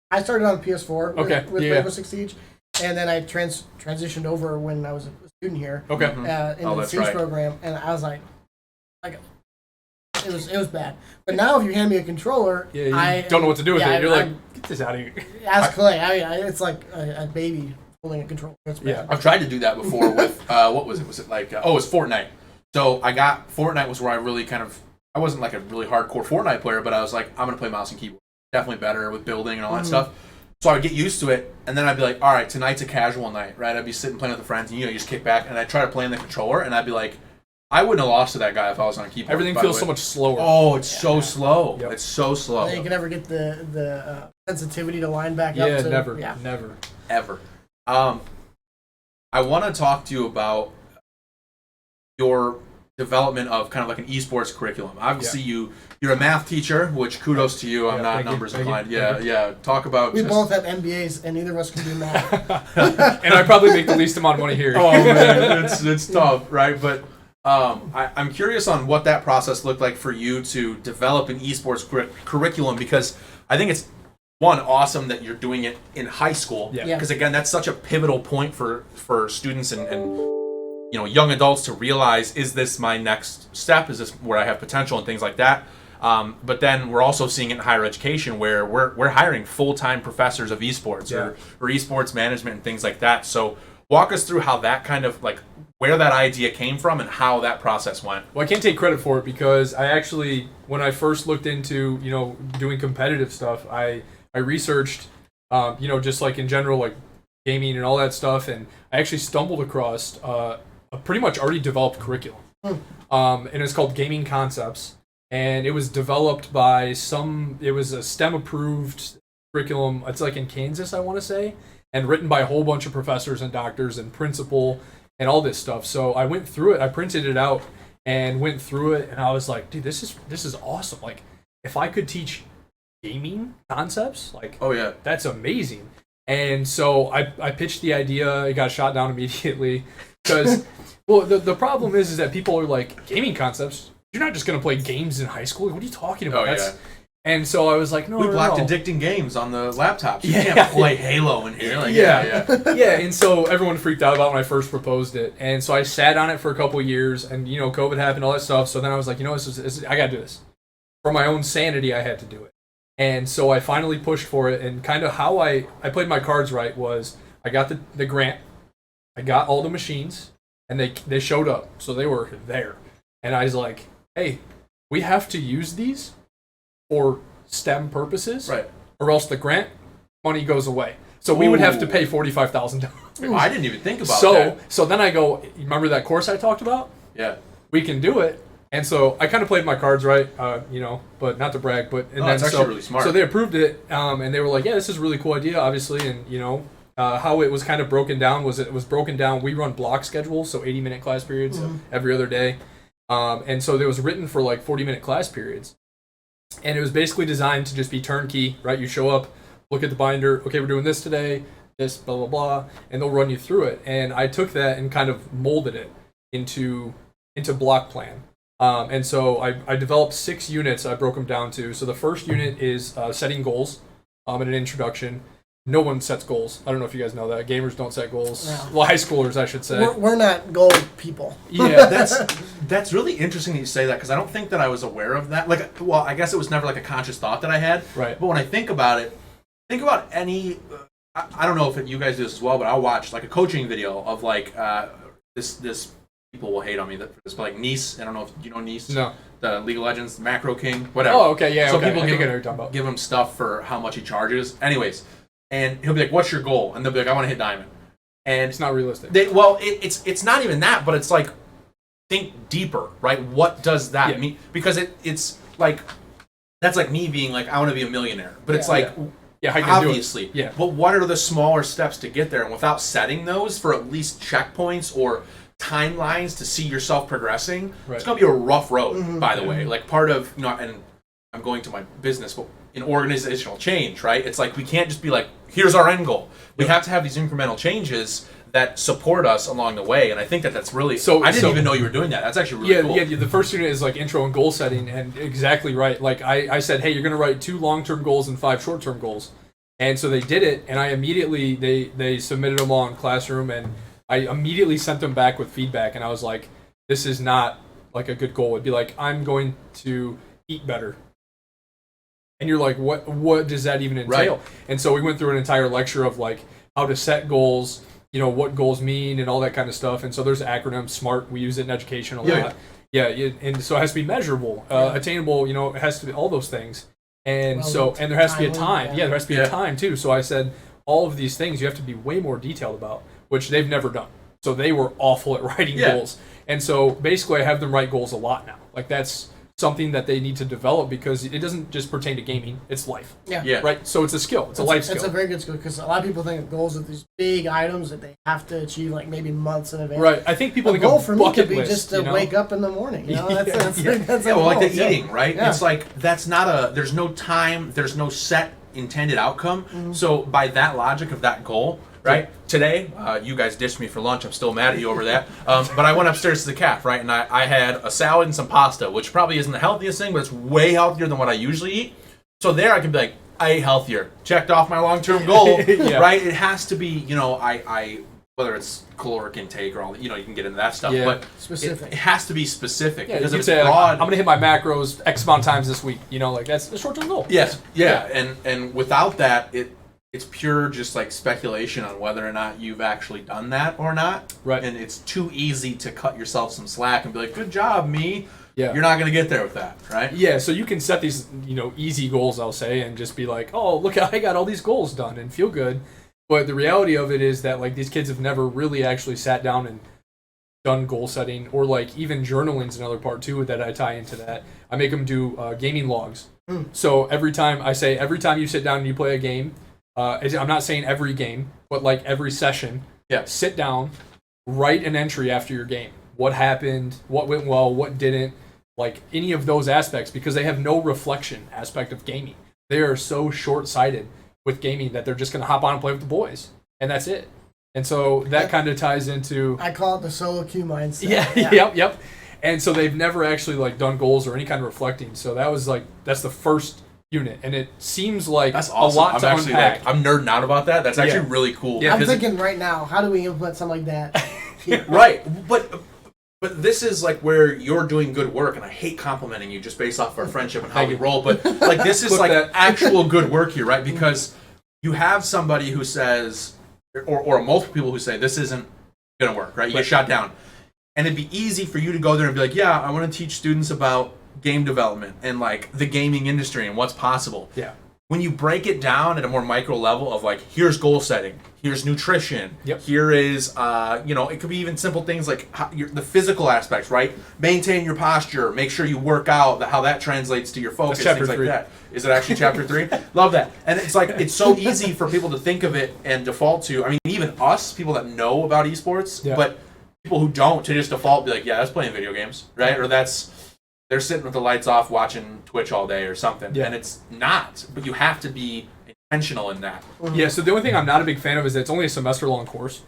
I started on PS4 with Rainbow Six Siege, and then I transitioned over when I was a student here. Okay. In the Siege program, and I was like, it was bad. But now if you hand me a controller, I don't know what to do with it. You're like, get this out of here. Ask Clay. It's like a baby holding a controller. It's bad. I've tried to do that before with what was it? Was it like it was Fortnite? So I got Fortnite was where I really I wasn't like a really hardcore Fortnite player, but I was like, I'm gonna play mouse and keyboard. Definitely better with building and all that stuff. So I would get used to it, and then I'd be like, all right, tonight's a casual night, right? I'd be sitting playing with the friends, and you just kick back, and I'd try to play on the controller, and I'd be like, I wouldn't have lost to that guy if I was on a keyboard. Everything feels so much slower. Oh, it's so slow. Yep. It's so slow. You can never get the sensitivity to line back up. Yeah, never. Ever. I want to talk to you about your development of kind of like an esports curriculum. Obviously, you're a math teacher, which kudos to you. I'm not numbers inclined. Yeah. Talk about. We both have MBAs, and neither of us can do math. And I probably make the least amount of money here. Oh man, it's tough, right? But I'm curious on what that process looked like for you to develop an esports curriculum, because I think it's awesome that you're doing it in high school. Because again, that's such a pivotal point for students and young adults to realize, is this my next step? Is this where I have potential and things like that? But then we're also seeing it in higher education where we're hiring full-time professors of esports or esports management and things like that. So walk us through how that kind of like, where that idea came from and how that process went. Well, I can't take credit for it because I actually, when I first looked into, doing competitive stuff, I researched, just like in general, like gaming and all that stuff, and I actually stumbled across a pretty much already developed curriculum. And it's called Gaming Concepts, and it was developed by it was a STEM-approved curriculum. It's like in Kansas, I want to say, and written by a whole bunch of professors and doctors and principal and all this stuff. So I went through it. I printed it out and went through it, and I was like, dude, this is awesome. Like, if I could teach gaming concepts, like, oh yeah, that's amazing. And so I pitched the idea. It got shot down immediately because, well, the problem is that people are like, gaming concepts? You're not just going to play games in high school. What are you talking about? Yeah. And so I was like, no, we blocked no. addicting games on the laptops. You can't play Halo in here. Like, yeah. And so everyone freaked out about it when I first proposed it. And so I sat on it for a couple of years, and COVID happened, all that stuff. So then I was like, I got to do this. For my own sanity, I had to do it. And so I finally pushed for it. And kind of how I played my cards right was I got the grant, I got all the machines, and they showed up. So they were there. And I was like, hey, we have to use these for STEM purposes, right? Or else the grant money goes away. So we would have to pay $45,000. I didn't even think about that. So then I go, remember that course I talked about? Yeah. We can do it. And so I kind of played my cards right, but not to brag. That's actually really smart. So they approved it, and they were like, yeah, this is a really cool idea, obviously. And, how it was kind of broken down was it was broken down. We run block schedules, so 80-minute class periods every other day. And so it was written for like 40-minute class periods. And it was basically designed to just be turnkey, right? You show up, look at the binder, okay, we're doing this today, this, blah, blah, blah, and they'll run you through it. And I took that and kind of molded it into block plan. And so I developed 6 units I broke them down to. So the first unit is setting goals and an introduction. No one sets goals. I don't know if you guys know that. Gamers don't set goals. No. Well, high schoolers, I should say. We're not goal people. Yeah, that's really interesting that you say that because I don't think that I was aware of that. Like, well, I guess it was never like a conscious thought that I had. Right. But when I think about it, think about any. I don't know if you guys do this as well, but I'll watch like a coaching video of like this. People will hate on me for this, but like Nice. I don't know if you know Nice. No. The League of Legends, Macro King, whatever. Oh, okay, yeah. So okay. people give him stuff for how much he charges. Anyways. And he'll be like, "What's your goal?" And they'll be like, "I want to hit diamond." And it's not realistic. It's not even that, but it's like, think deeper, right? What does that mean? Because it's like that's like me being like, "I want to be a millionaire," but it's like, how you obviously, do it. Yeah. But what are the smaller steps to get there? And without setting those for at least checkpoints or timelines to see yourself progressing, it's gonna be a rough road. By the way, like part of and I'm going to my business, but in organizational change, right? It's like we can't just be like, here's our end goal. We have to have these incremental changes that support us along the way, and I think that's really. So I didn't even know you were doing that. That's actually really cool. Yeah. The first unit is like intro and goal setting, and exactly right. Like I said, hey, you're going to write 2 long-term goals and 5 short-term goals, and so they did it, and I immediately they submitted them all in Classroom, and I immediately sent them back with feedback, and I was like, this is not like a good goal. It'd be like, I'm going to eat better. And you're like, what does that even entail? Right. And so we went through an entire lecture of like how to set goals, what goals mean and all that kind of stuff. And so there's acronyms, SMART. We use it in education a lot. Yeah, and so it has to be measurable, attainable. It has to be all those things. And there has to be a time. Yeah, there has to be a time too. So I said all of these things you have to be way more detailed about, which they've never done. So they were awful at writing goals. And so basically I have them write goals a lot now. Like that's something that they need to develop because it doesn't just pertain to gaming, it's life. Yeah. Right? So it's a skill. It's a life skill. It's a very good skill because a lot of people think of goals as these big items that they have to achieve like maybe months in advance. Right. I think people think goal of for me could be list, just to wake up in the morning. That's well, like the eating, right? Yeah. It's like that's not there's no time, there's no set intended outcome. Mm-hmm. So by that logic of that goal, right? Today, you guys dished me for lunch. I'm still mad at you over that. But I went upstairs to the caf, right? And I had a salad and some pasta, which probably isn't the healthiest thing, but it's way healthier than what I usually eat. So there I can be like, I ate healthier. Checked off my long-term goal, right? It has to be, I whether it's caloric intake or all, you can get into that stuff. But specific. It has to be specific. Yeah, because you if say, it's broad, I'm going to hit my macros X amount of times this week. Like that's the short-term goal. Yes, yeah. And without that, it's pure just like speculation on whether or not you've actually done that or not. Right. And it's too easy to cut yourself some slack and be like, good job, me. Yeah. You're not going to get there with that, right? Yeah, so you can set these, easy goals, I'll say, and just be like, oh, look, I got all these goals done and feel good. But the reality of it is that, like, these kids have never really actually sat down and done goal setting, or, like, even journaling is another part, too, that I tie into that. I make them do gaming logs. So every time you sit down and you play a game, I'm not saying every game, but, like, every session, sit down, write an entry after your game. What happened, what went well, what didn't, like any of those aspects, because they have no reflection aspect of gaming. They are so short-sighted with gaming that they're just going to hop on and play with the boys, and that's it. And so that kind of ties into... I call it the solo queue mindset. Yeah. Yep. And so they've never actually like done goals or any kind of reflecting. So that's the first unit, and it seems like that's awesome. A lot to unpack. I'm nerding out about that. That's actually really cool. Yeah, I'm thinking right now, how do we implement something like that? Right, but this is like where you're doing good work, and I hate complimenting you just based off our friendship and how we roll, but like this is like actual good work here, right? Because you have somebody who says, or multiple people who say, this isn't going to work, right? You get shot down. And it'd be easy for you to go there and be like, yeah, I want to teach students about game development and like the gaming industry and what's possible. Yeah. When you break it down at a more micro level of like, here's goal setting, here's nutrition, here is, it could be even simple things like the physical aspects, right? Maintain your posture, make sure you work out, how that translates to your focus, things like that. Is it actually chapter 3? Love that. And it's like, it's so easy for people to think of it and default to, I mean, even us, people that know about esports, but people who don't, to just default be like, yeah, that's playing video games, right? Or they're sitting with the lights off watching Twitch all day or something. And it's not. But you have to be intentional in that. Yeah, so the only thing I'm not a big fan of is that it's only a semester-long course.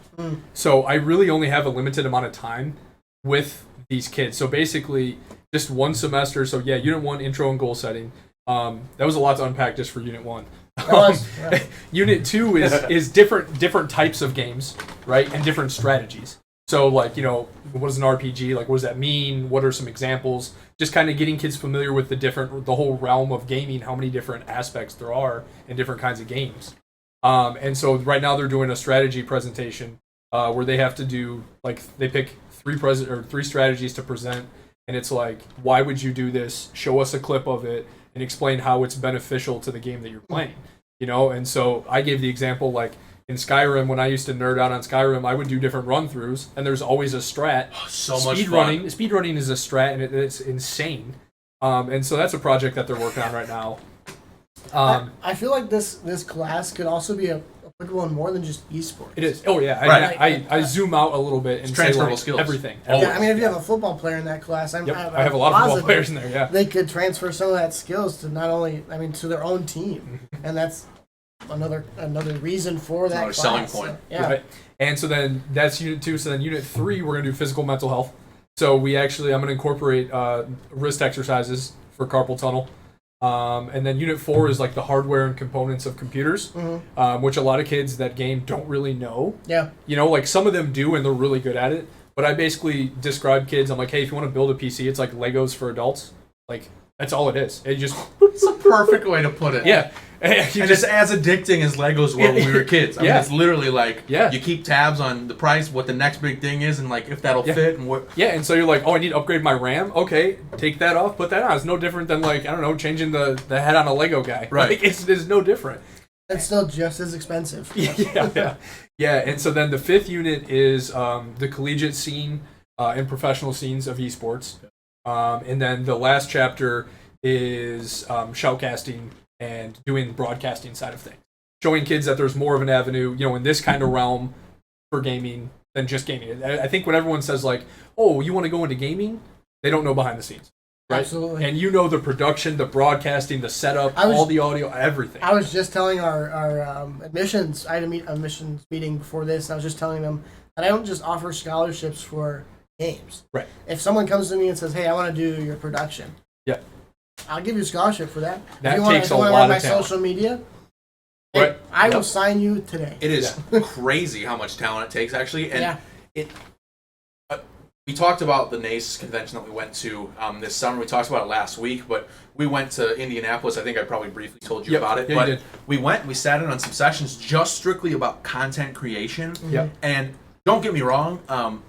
So I really only have a limited amount of time with these kids. So basically, just one semester. So yeah, Unit 1, intro and goal setting. That was a lot to unpack just for Unit 1. Unit 2 is different types of games, right? And different strategies. So, like, what is an RPG? Like, what does that mean? What are some examples? Just kind of getting kids familiar with the whole realm of gaming, how many different aspects there are in different kinds of games. And so right now they're doing a strategy presentation where they have to do, like, they pick three strategies to present. And it's like, why would you do this? Show us a clip of it and explain how it's beneficial to the game that you're playing. And so I gave the example, like, in Skyrim, when I used to nerd out on Skyrim, I would do different run-throughs, and there's always a strat. So much fun. Speedrunning is a strat, and it's insane. And so that's a project that they're working on right now. I feel like this class could also be applicable in more than just esports. It is. Oh, yeah. Right. I zoom out a little bit and say, like, skills. Everything. Yeah, I mean, if you have a football player in that class, I have a lot of football players in there, yeah. They could transfer some of that skills to to their own team. And that's another reason for that another class. selling point. So, yeah. Right. And so then that's Unit 2. So then Unit 3, we're going to do physical mental health. So I'm going to incorporate wrist exercises for carpal tunnel. And then Unit 4 is like the hardware and components of computers, which a lot of kids that game don't really know. Yeah. Like some of them do and they're really good at it. But I basically describe kids, I'm like, hey, if you want to build a PC, it's like Legos for adults. Like, that's all it is. It's a perfect way to put it. Yeah. And it's as addicting as Legos were when we were kids. I mean, it's literally like, you keep tabs on the price, what the next big thing is, and like if that'll fit and what. Yeah, and so you're like, oh, I need to upgrade my RAM. Okay, take that off, put that on. It's no different than, like, I don't know, changing the head on a Lego guy. Right. Like, it's no different. It's still just as expensive. Yeah. And so then the 5th unit is the collegiate scene and professional scenes of esports. And then the last chapter is shoutcasting and doing the broadcasting side of things. Showing kids that there's more of an avenue, in this kind of realm for gaming than just gaming. I think when everyone says, like, oh, you want to go into gaming? They don't know behind the scenes. Right? Absolutely. And the production, the broadcasting, the setup, all the audio, everything. I was just telling our admissions, I had an admissions meeting before this, and I was just telling them that I don't just offer scholarships for games. Right. If someone comes to me and says, hey, I want to do your production. Yeah. I'll give you a scholarship for that. That if takes you want a to lot run my of talent. social media, Right. I will sign you today. It is crazy how much talent it takes, actually. And we talked about the NACE convention that we went to this summer. We talked about it last week, but we went to Indianapolis. I think I probably briefly told you about it. Yeah, but you did. we went, we sat in on some sessions just strictly about content creation. Yep. And don't get me wrong, I'm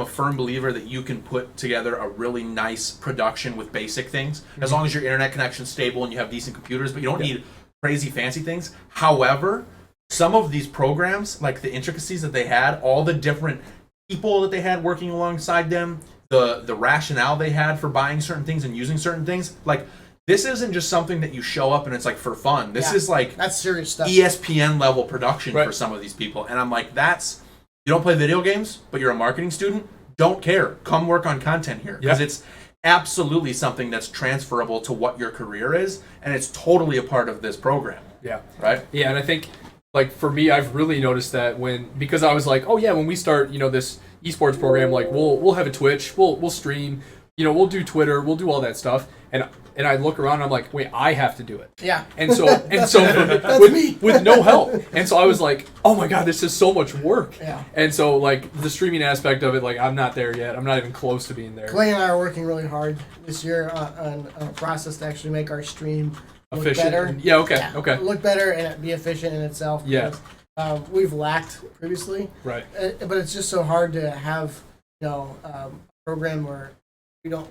a firm believer that you can put together a really nice production with basic things, as long as your internet connection's stable and you have decent computers, but you don't need crazy fancy things. However, some of these programs, like the intricacies that they had, all the different people that they had working alongside them, the rationale they had for buying certain things and using certain things, like this isn't just something that you show up and it's like for fun. This is like that's serious stuff. ESPN level production Right. for some of these people. And I'm like, you don't play video games, but you're a marketing student, don't care. Come work on content here. Because it's absolutely something that's transferable to what your career is, and it's totally a part of this program. Yeah. Right? Yeah, and I think, like, for me, I've really noticed that because I was like, oh yeah, when we start, this esports program, like, we'll have a Twitch, we'll stream, we'll do Twitter, we'll do all that stuff, and I look around and I'm like, wait, I have to do it. Yeah. And so with no help. And so I was like, oh my God, this is so much work. Yeah. And so, like, the streaming aspect of it, like, I'm not there yet. I'm not even close to being there. Clay and I are working really hard this year on a process to actually make our stream look Efficient. better. Yeah, okay. Look better and be efficient in itself. Yeah. Because, we've lacked previously. Right. But it's just so hard to have, a program where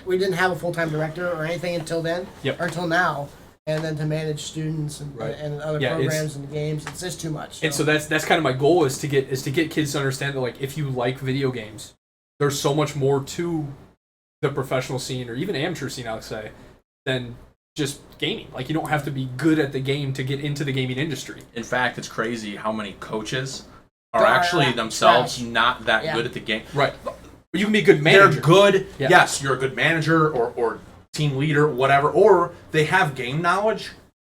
we didn't have a full-time director or anything until then, Yep. or until now, and then to manage students and, Right. and other Yeah, programs and games, it's just too much. And so that's kind of my goal is to get kids to understand that, like, if you like video games, there's so much more to the professional scene or even amateur scene, I would say, than just gaming. Like, you don't have to be good at the game to get into the gaming industry. In fact, it's crazy how many coaches are actually themselves not that good at the game. Right. You can be a good manager. They're good. Yeah. Yes, you're a good manager or team leader, whatever. Or they have game knowledge,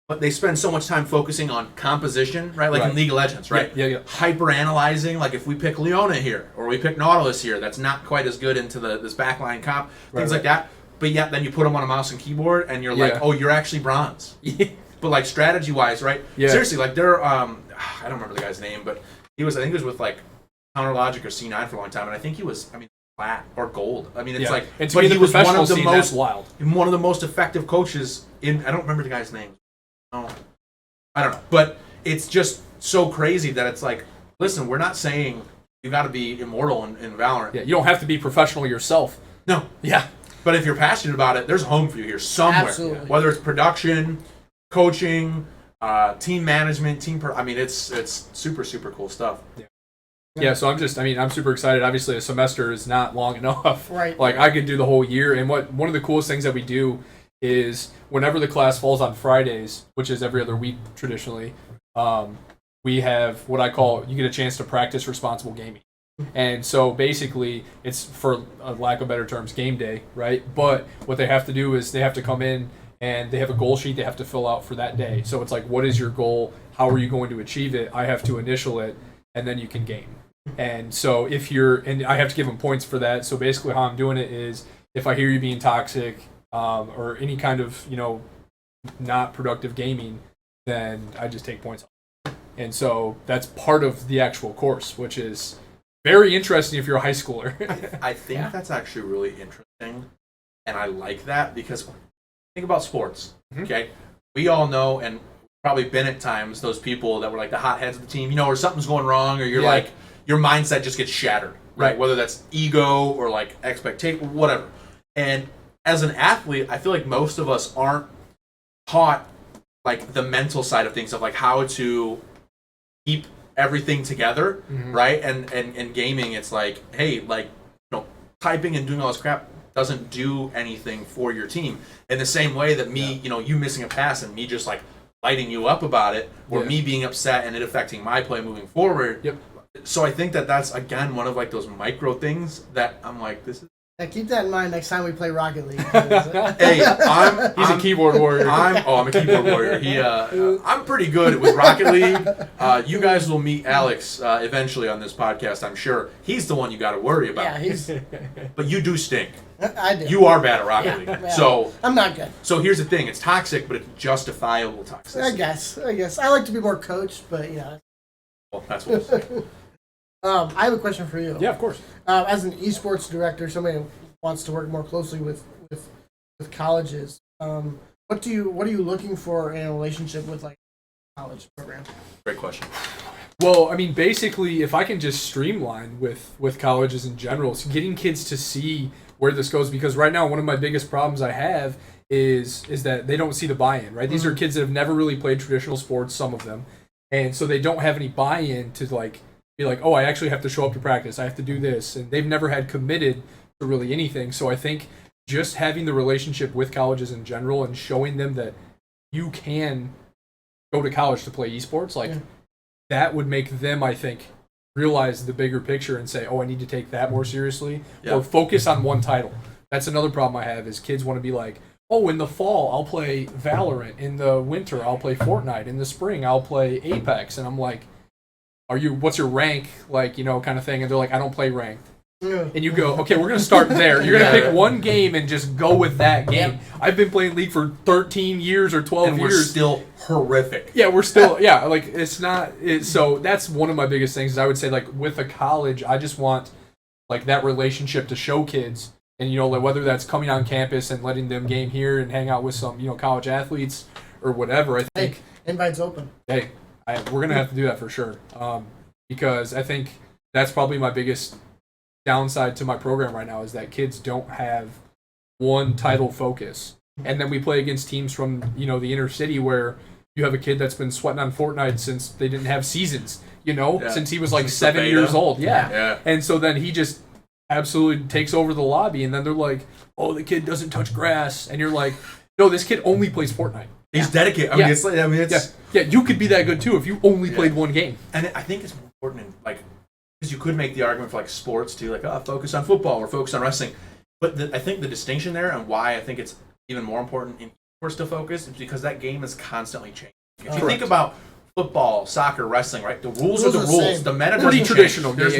but they spend so much time focusing on composition, right? Like in League of Legends, right? Yeah. Hyper analyzing, like if we pick Leona here or we pick Nautilus here, that's not quite as good into this backline comp, things like that. But yet then you put them on a mouse and keyboard and you're like, oh, you're actually bronze. But like strategy wise, right? Yeah. Seriously, like they're I don't remember the guy's name, but I think he was with like Counterlogic or C9 for a long time, and I think he was flat or gold. I mean, it's like, and but he was one of the scene, most wild. One of the most effective coaches in. I don't remember the guy's name. No, I don't know. But it's just so crazy that it's like, listen, we're not saying you got to be immortal in Valorant. Yeah, you don't have to be professional yourself. No. Yeah. But if you're passionate about it, there's a home for you here somewhere. Absolutely. Whether it's production, coaching, team management, I mean, it's super, super cool stuff. Yeah, so I'm super excited. Obviously, a semester is not long enough. Right. Like, I could do the whole year. And one of the coolest things that we do is whenever the class falls on Fridays, which is every other week traditionally, we have what I call, you get a chance to practice responsible gaming. And so basically, it's, for a lack of better terms, game day, right? But what they have to do is they have to come in and they have a goal sheet they have to fill out for that day. So it's like, what is your goal? How are you going to achieve it? I have to initial it, and then you can game. And so and I have to give them points for that. So basically how I'm doing it is, if I hear you being toxic or any kind of, not productive gaming, then I just take points off. And so that's part of the actual course, which is very interesting if you're a high schooler. I think that's actually really interesting, and I like that because think about sports, okay? We all know, and probably been at times, those people that were like the hotheads of the team, or something's going wrong, or you're like, your mindset just gets shattered, right? Whether that's ego or like expectation, whatever. And as an athlete, I feel like most of us aren't taught like the mental side of things, of like how to keep everything together, right? And gaming, it's like, hey, like, typing and doing all this crap doesn't do anything for your team. In the same way that me, you missing a pass and me just like lighting you up about it, or me being upset and it affecting my play moving forward. Yep. So I think that's, again, one of like those micro things that I'm like, this is. Yeah, keep that in mind next time we play Rocket League. Hey, he's a keyboard warrior. I'm a keyboard warrior. I'm pretty good with Rocket League. You guys will meet Alex eventually on this podcast, I'm sure. He's the one you got to worry about. Yeah, but you do stink. I do. You are bad at Rocket League. Yeah. So I'm not good. So here's the thing: it's toxic, but it's justifiable toxicity. I guess. I like to be more coached, but Well, that's what we'll say. I have a question for you. Yeah, of course. As an esports director, somebody who wants to work more closely with colleges. What are you looking for in a relationship with like a college program? Great question. Well, I mean, basically, if I can just streamline with colleges in general, so getting kids to see where this goes, because right now one of my biggest problems I have is that they don't see the buy-in, right? These are kids that have never really played traditional sports, some of them, and so they don't have any buy-in to like be like, oh, I actually have to show up to practice, I have to do this, and they've never had committed to really anything. So I think just having the relationship with colleges in general and showing them that you can go to college to play esports, like that would make them, I think, realize the bigger picture and say, oh, I need to take that more seriously, or focus on one title. That's another problem I have is kids want to be like, oh, in the fall I'll play Valorant, in the winter I'll play Fortnite, in the spring I'll play Apex, and I'm like, what's your rank, like, kind of thing, and they're like, I don't play ranked. And you go, okay, we're going to start there. You're going to pick one game and just go with that game. Yep. I've been playing League for 13 years or 12 years. And we're still horrific. Yeah, we're still, like, it's not, so that's one of my biggest things is I would say, like, with a college, I just want, like, that relationship to show kids, and, like, whether that's coming on campus and letting them game here and hang out with some, college athletes or whatever, I think. Hey, invites open. Hey, we're going to have to do that for sure. Because I think that's probably my biggest downside to my program right now is that kids don't have one title focus, and then we play against teams from the inner city where you have a kid that's been sweating on Fortnite since they didn't have seasons, since he was like 7 years old. And so then he just absolutely takes over the lobby, and then they're like, oh, the kid doesn't touch grass, and you're like, no, this kid only plays Fortnite. He's dedicated. I mean, it's you could be that good too if you only played one game. And I think it's more important in, like, because you could make the argument for like sports too, like, focus on football or focus on wrestling. But I think the distinction there, and why I think it's even more important in sports to focus, is because that game is constantly changing. If you think about football, soccer, wrestling, right? The rules are the rules. The meta doesn't traditional. There's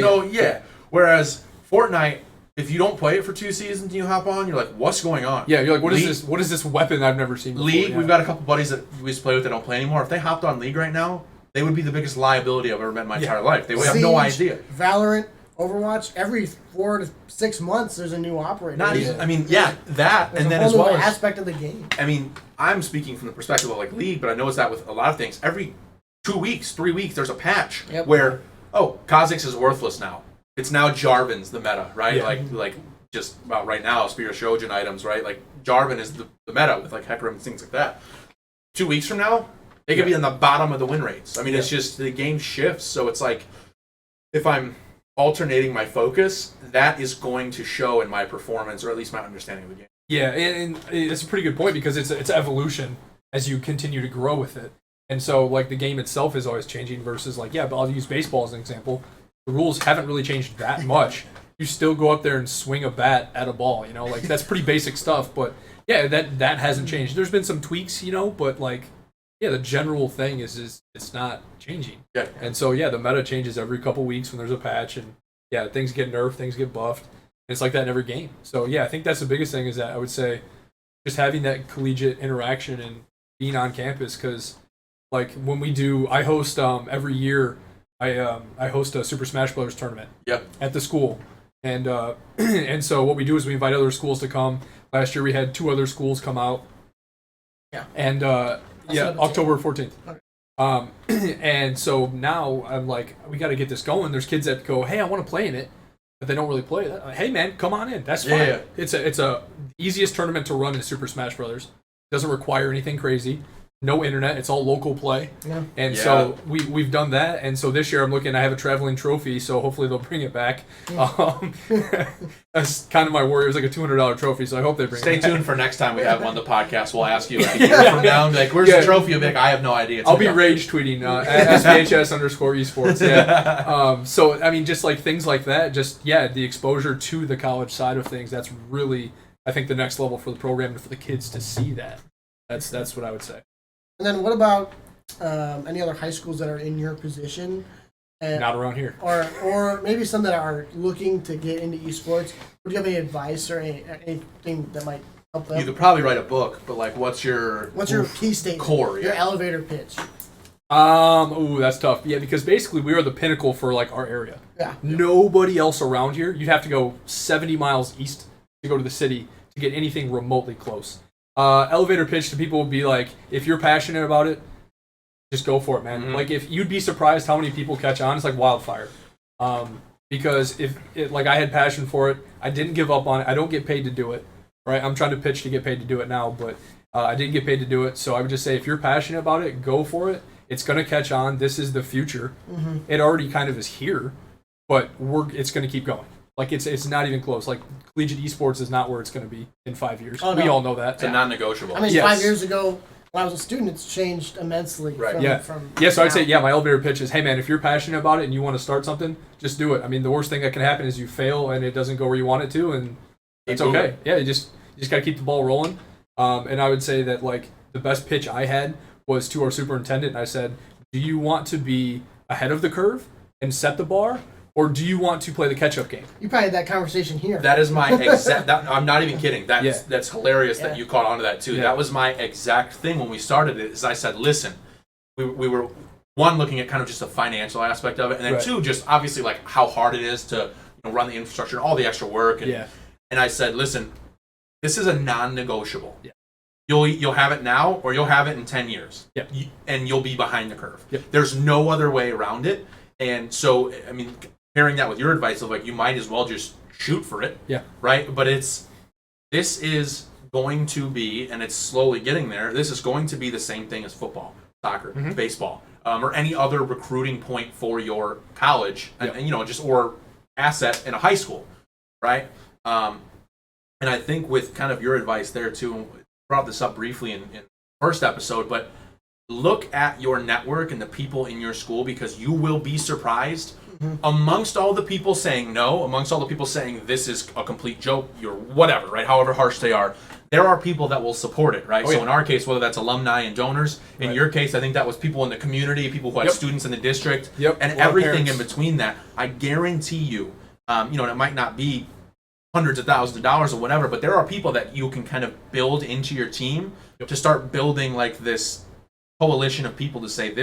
Whereas Fortnite, if you don't play it for 2 seasons and you hop on, you're like, what's going on? Yeah, you're like, what is this? What is this weapon I've never seen before? League, we've got a couple buddies that we used to play with that don't play anymore. If they hopped on League right now, they would be the biggest liability I've ever met in my entire life. They would have no idea. Valorant, Overwatch, every 4 to 6 months there's a new operator. That, there's and then a as whole well new aspect of the game. I mean, I'm speaking from the perspective of like League, but I notice that with a lot of things. Every 2 weeks, 3 weeks, there's a patch where, Kha'Zix is worthless now. It's now Jarvan's the meta, right? Yeah. Like just about right now, Spear Shojin items, right? Like Jarvan is the meta with like Hecarim and things like that. 2 weeks from now, they could be in the bottom of the win rates. I mean, it's just the game shifts, so it's like if I'm alternating my focus, that is going to show in my performance, or at least my understanding of the game. Yeah, and it's a pretty good point because it's evolution as you continue to grow with it. And so, like, the game itself is always changing versus, like, but I'll use baseball as an example. The rules haven't really changed that much. You still go up there and swing a bat at a ball, like, that's pretty basic stuff. But, yeah, that hasn't changed. There's been some tweaks, but, like, the general thing is it's not changing. Yeah. And so, the meta changes every couple weeks when there's a patch, and, things get nerfed, things get buffed. It's like that in every game. So, I think that's the biggest thing is that I would say just having that collegiate interaction and being on campus, because, like, when I host every year, I host a Super Smash Bros. Tournament at the school. And and so what we do is we invite other schools to come. Last year we had 2 other schools come out. Yeah. And October 14th. Okay. And so now I'm like, we got to get this going. There's kids that go, hey, I want to play in it, but they don't really play it. Hey man, come on in. That's fine. Yeah. It's a easiest tournament to run in Super Smash Brothers. Doesn't require anything crazy. No internet. It's all local play. Yeah. And so we've done that. And so this year I have a traveling trophy, so hopefully they'll bring it back. That's kind of my worry. It was like a $200 trophy, so I hope they bring it back. Stay tuned for next time we have him on the podcast. We'll ask you a year from now, and be like, where's the trophy? You'll be like, I have no idea. I'll be rage tweeting SPHS_esports. Yeah. So, I mean, just like things like that, the exposure to the college side of things, that's really, I think, the next level for the program and for the kids to see that. That's what I would say. And then what about any other high schools that are in your position? Not around here. Or maybe some that are looking to get into esports. Would you have any advice or anything that might help them? You could probably write a book, but like, what's your key statement? Core, your elevator pitch. Ooh, that's tough. Yeah, because basically we are the pinnacle for like our area. Yeah. Nobody else around here. You'd have to go 70 miles east to go to the city to get anything remotely close. Elevator pitch to people would be like, if you're passionate about it, just go for it, man. Mm-hmm. Like, if you'd be surprised how many people catch on. It's like wildfire. Because like I had passion for it, I didn't give up on it. I don't get paid to do it, right? I'm trying to pitch to get paid to do it now, but I didn't get paid to do it. So I would just say, if you're passionate about it, go for it. It's gonna catch on. This is the future. Mm-hmm. It already kind of is here, but it's gonna keep going. Like, it's not even close. Like, Collegiate Esports is not where it's going to be in 5 years. Oh, no. We all know that. It's a non-negotiable. I mean, 5 years ago, when I was a student, it's changed immensely. Right. So I'd say, my elevator pitch is, hey, man, if you're passionate about it and you want to start something, just do it. I mean, the worst thing that can happen is you fail and it doesn't go where you want it to, and it's okay. Yeah, you just got to keep the ball rolling. And I would say that, like, the best pitch I had was to our superintendent, and I said, do you want to be ahead of the curve and set the bar, or do you want to play the catch-up game? You probably had that conversation here. That is my exact... I'm not even kidding. That's hilarious that you caught on to that, too. Yeah. That was my exact thing when we started it, is I said, listen, we were, one, looking at kind of just the financial aspect of it, and then two, just obviously like how hard it is to run the infrastructure and all the extra work. And I said, listen, this is a non-negotiable. Yeah. You'll have it now, or you'll have it in 10 years. Yep. And you'll be behind the curve. Yep. There's no other way around it. And so, I mean... pairing that with your advice of like, you might as well just shoot for it. Yeah. Right? But this is going to be, and it's slowly getting there, this is going to be the same thing as football, soccer, baseball, or any other recruiting point for your college, and just, or asset in a high school, right? And I think with kind of your advice there too, and we brought this up briefly in the first episode, but look at your network and the people in your school, because you will be surprised. Amongst all the people saying no, amongst all the people saying this is a complete joke, you're whatever, right? However harsh they are, there are people that will support it, right? So in our case, whether that's alumni and donors, in your case, I think that was people in the community, people who had students in the district, and everything in between that. I guarantee you, it might not be hundreds of thousands of dollars or whatever, but there are people that you can kind of build into your team to start building like this coalition of people to say,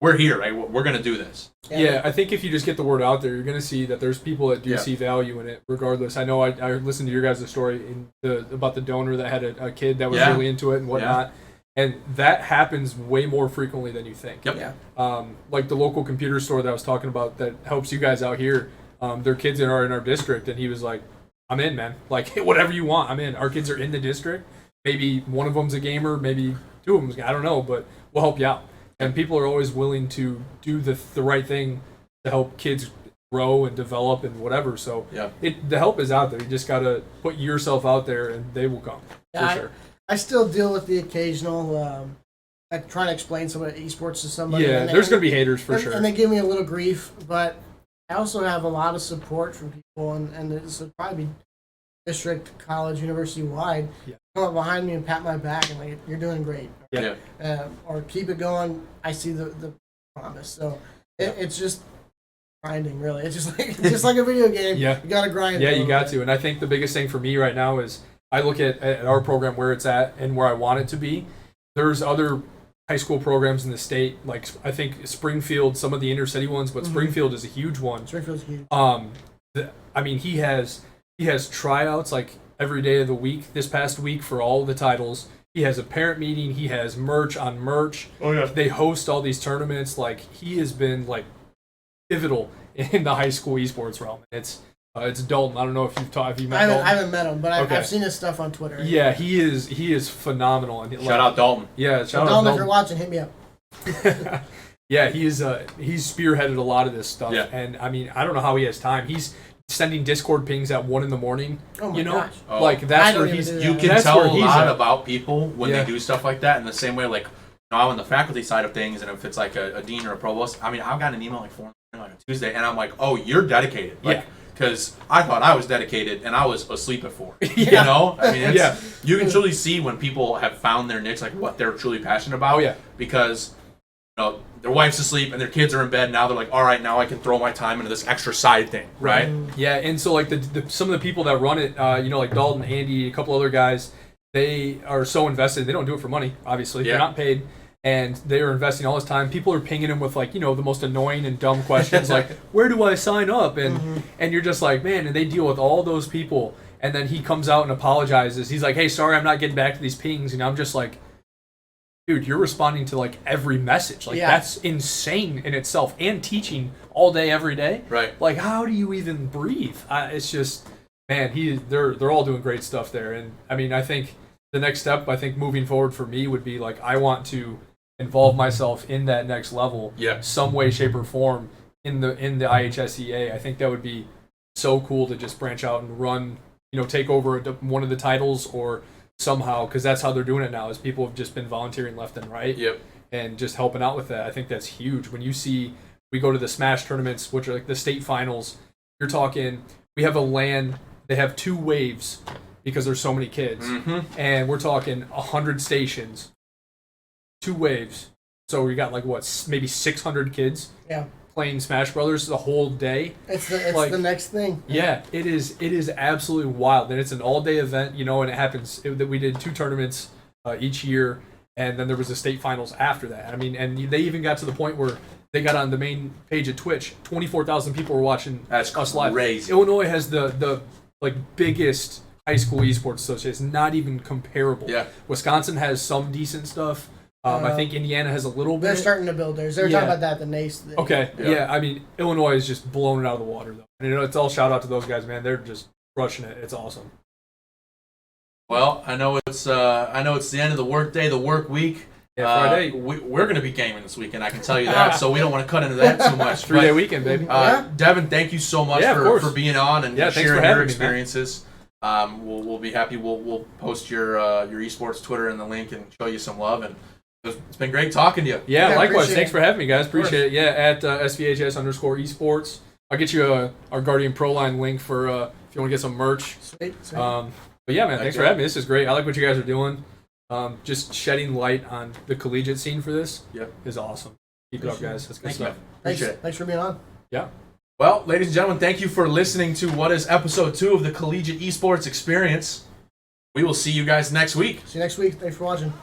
we're here, right? We're going to do this. Yeah, I think if you just get the word out there, you're going to see that there's people that do see value in it, regardless. I know I listened to your guys' story about the donor that had a kid that was really into it and whatnot, and that happens way more frequently than you think. Yep. Yeah. Like the local computer store that I was talking about that helps you guys out here, their kids are in our district, and he was like, I'm in, man. Like, whatever you want, I'm in. Our kids are in the district. Maybe one of them's a gamer, maybe two of them's, I don't know, but we'll help you out. And people are always willing to do the right thing to help kids grow and develop and whatever. So the help is out there. You just got to put yourself out there, and they will come, for sure. I still deal with the occasional, trying to explain some of esports to somebody. Yeah, there's going to be haters, for sure. And they give me a little grief, but I also have a lot of support from people, and this would probably be district, college, university-wide, come up behind me and pat my back and like, you're doing great. Or keep it going. I see the promise. So it's just grinding, really. It's just like a video game. Yeah. You got to grind. Yeah, you got to. And I think the biggest thing for me right now is I look at our program where it's at and where I want it to be. There's other high school programs in the state, like I think Springfield, some of the inner city ones, but Springfield is a huge one. Springfield's huge. I mean, he has tryouts like every day of the week. This past week for all the titles, he has a parent meeting. He has merch on merch. Oh yeah. They host all these tournaments. Like, he has been like pivotal in the high school esports realm. It's Dalton. I don't know if you've met Dalton. I haven't met him, but I've seen his stuff on Twitter. Yeah, he is phenomenal. And shout out Dalton. Yeah, shout out Dalton. Dalton. If you're watching, hit me up. Yeah, he's spearheaded a lot of this stuff. Yeah. And I mean, I don't know how he has time. He's sending Discord pings at 1 a.m. Oh my gosh. Like that's where he's. You can tell a lot about people when they do stuff like that. In the same way, like I'm on the faculty side of things, and if it's like a dean or a provost, I mean, I've got an email like 4 on a Tuesday, and I'm like, oh, you're dedicated. Like, because I thought I was dedicated, and I was asleep at 4. You know, I mean, you can truly see when people have found their niche, like what they're truly passionate about. Oh yeah, because their wife's asleep and their kids are in bed. Now they're like, all right, now I can throw my time into this extra side thing, right? Yeah, and so like some of the people that run it, like Dalton, Andy, a couple other guys, they are so invested. They don't do it for money, obviously. They're not paid, and they're investing all this time. People are pinging him with like, the most annoying and dumb questions like, where do I sign up? And and you're just like, man, and they deal with all those people. And then he comes out and apologizes. He's like, hey, sorry, I'm not getting back to these pings. And I'm just like, dude, you're responding to like every message. Like that's insane in itself, and teaching all day, every day. Right. Like, how do you even breathe? It's just, man, they're all doing great stuff there. And I mean, I think the next step, moving forward for me would be like, I want to involve myself in that next level, some way, shape, or form in the IHSEA. I think that would be so cool to just branch out and run, take over one of the titles or somehow, because that's how they're doing it now, is people have just been volunteering left and right and just helping out with that. I think that's huge. When you see, we go to the Smash tournaments, which are like the state finals, you're talking, we have a LAN, they have 2 waves because there's so many kids, and we're talking 100 stations, 2 waves, so we got like maybe 600 kids playing Smash Brothers the whole day. It's the next thing. Yeah, it is absolutely wild, and it's an all-day event, and it happens that we did 2 tournaments each year, and then there was the state finals after that. I mean, and they even got to the point where they got on the main page of Twitch, 24,000 people were watching us live. Crazy. Illinois has the biggest high school esports association. It's not even comparable. Yeah. Wisconsin has some decent stuff. I think Indiana has a little bit. They're starting to build theirs. They were talking about that at the NACE thing. Okay. Yeah. I mean, Illinois is just blowing it out of the water, though. And it's all shout out to those guys, man. They're just crushing it. It's awesome. Well, I know it's the end of the work day, the work week. Yeah, Friday. We're going to be gaming this weekend, I can tell you that. So we don't want to cut into that too much. 3-day weekend, baby. Devin, thank you so much for being on and sharing your experiences. We'll be happy. We'll post your esports Twitter in the link and show you some love. And it's been great talking to you. Yeah, likewise. Thanks for having me, guys. Appreciate it. Yeah, at SVHS_esports. I'll get you our Guardian Pro Line link for if you want to get some merch. Sweet. But yeah, man, thanks for having me. This is great. I like what you guys are doing. Just shedding light on the collegiate scene for this is awesome. Keep it up, guys. That's good stuff. Thanks for being on. Yeah. Well, ladies and gentlemen, thank you for listening to what is episode 2 of the Collegiate Esports Experience. We will see you guys next week. See you next week. Thanks for watching.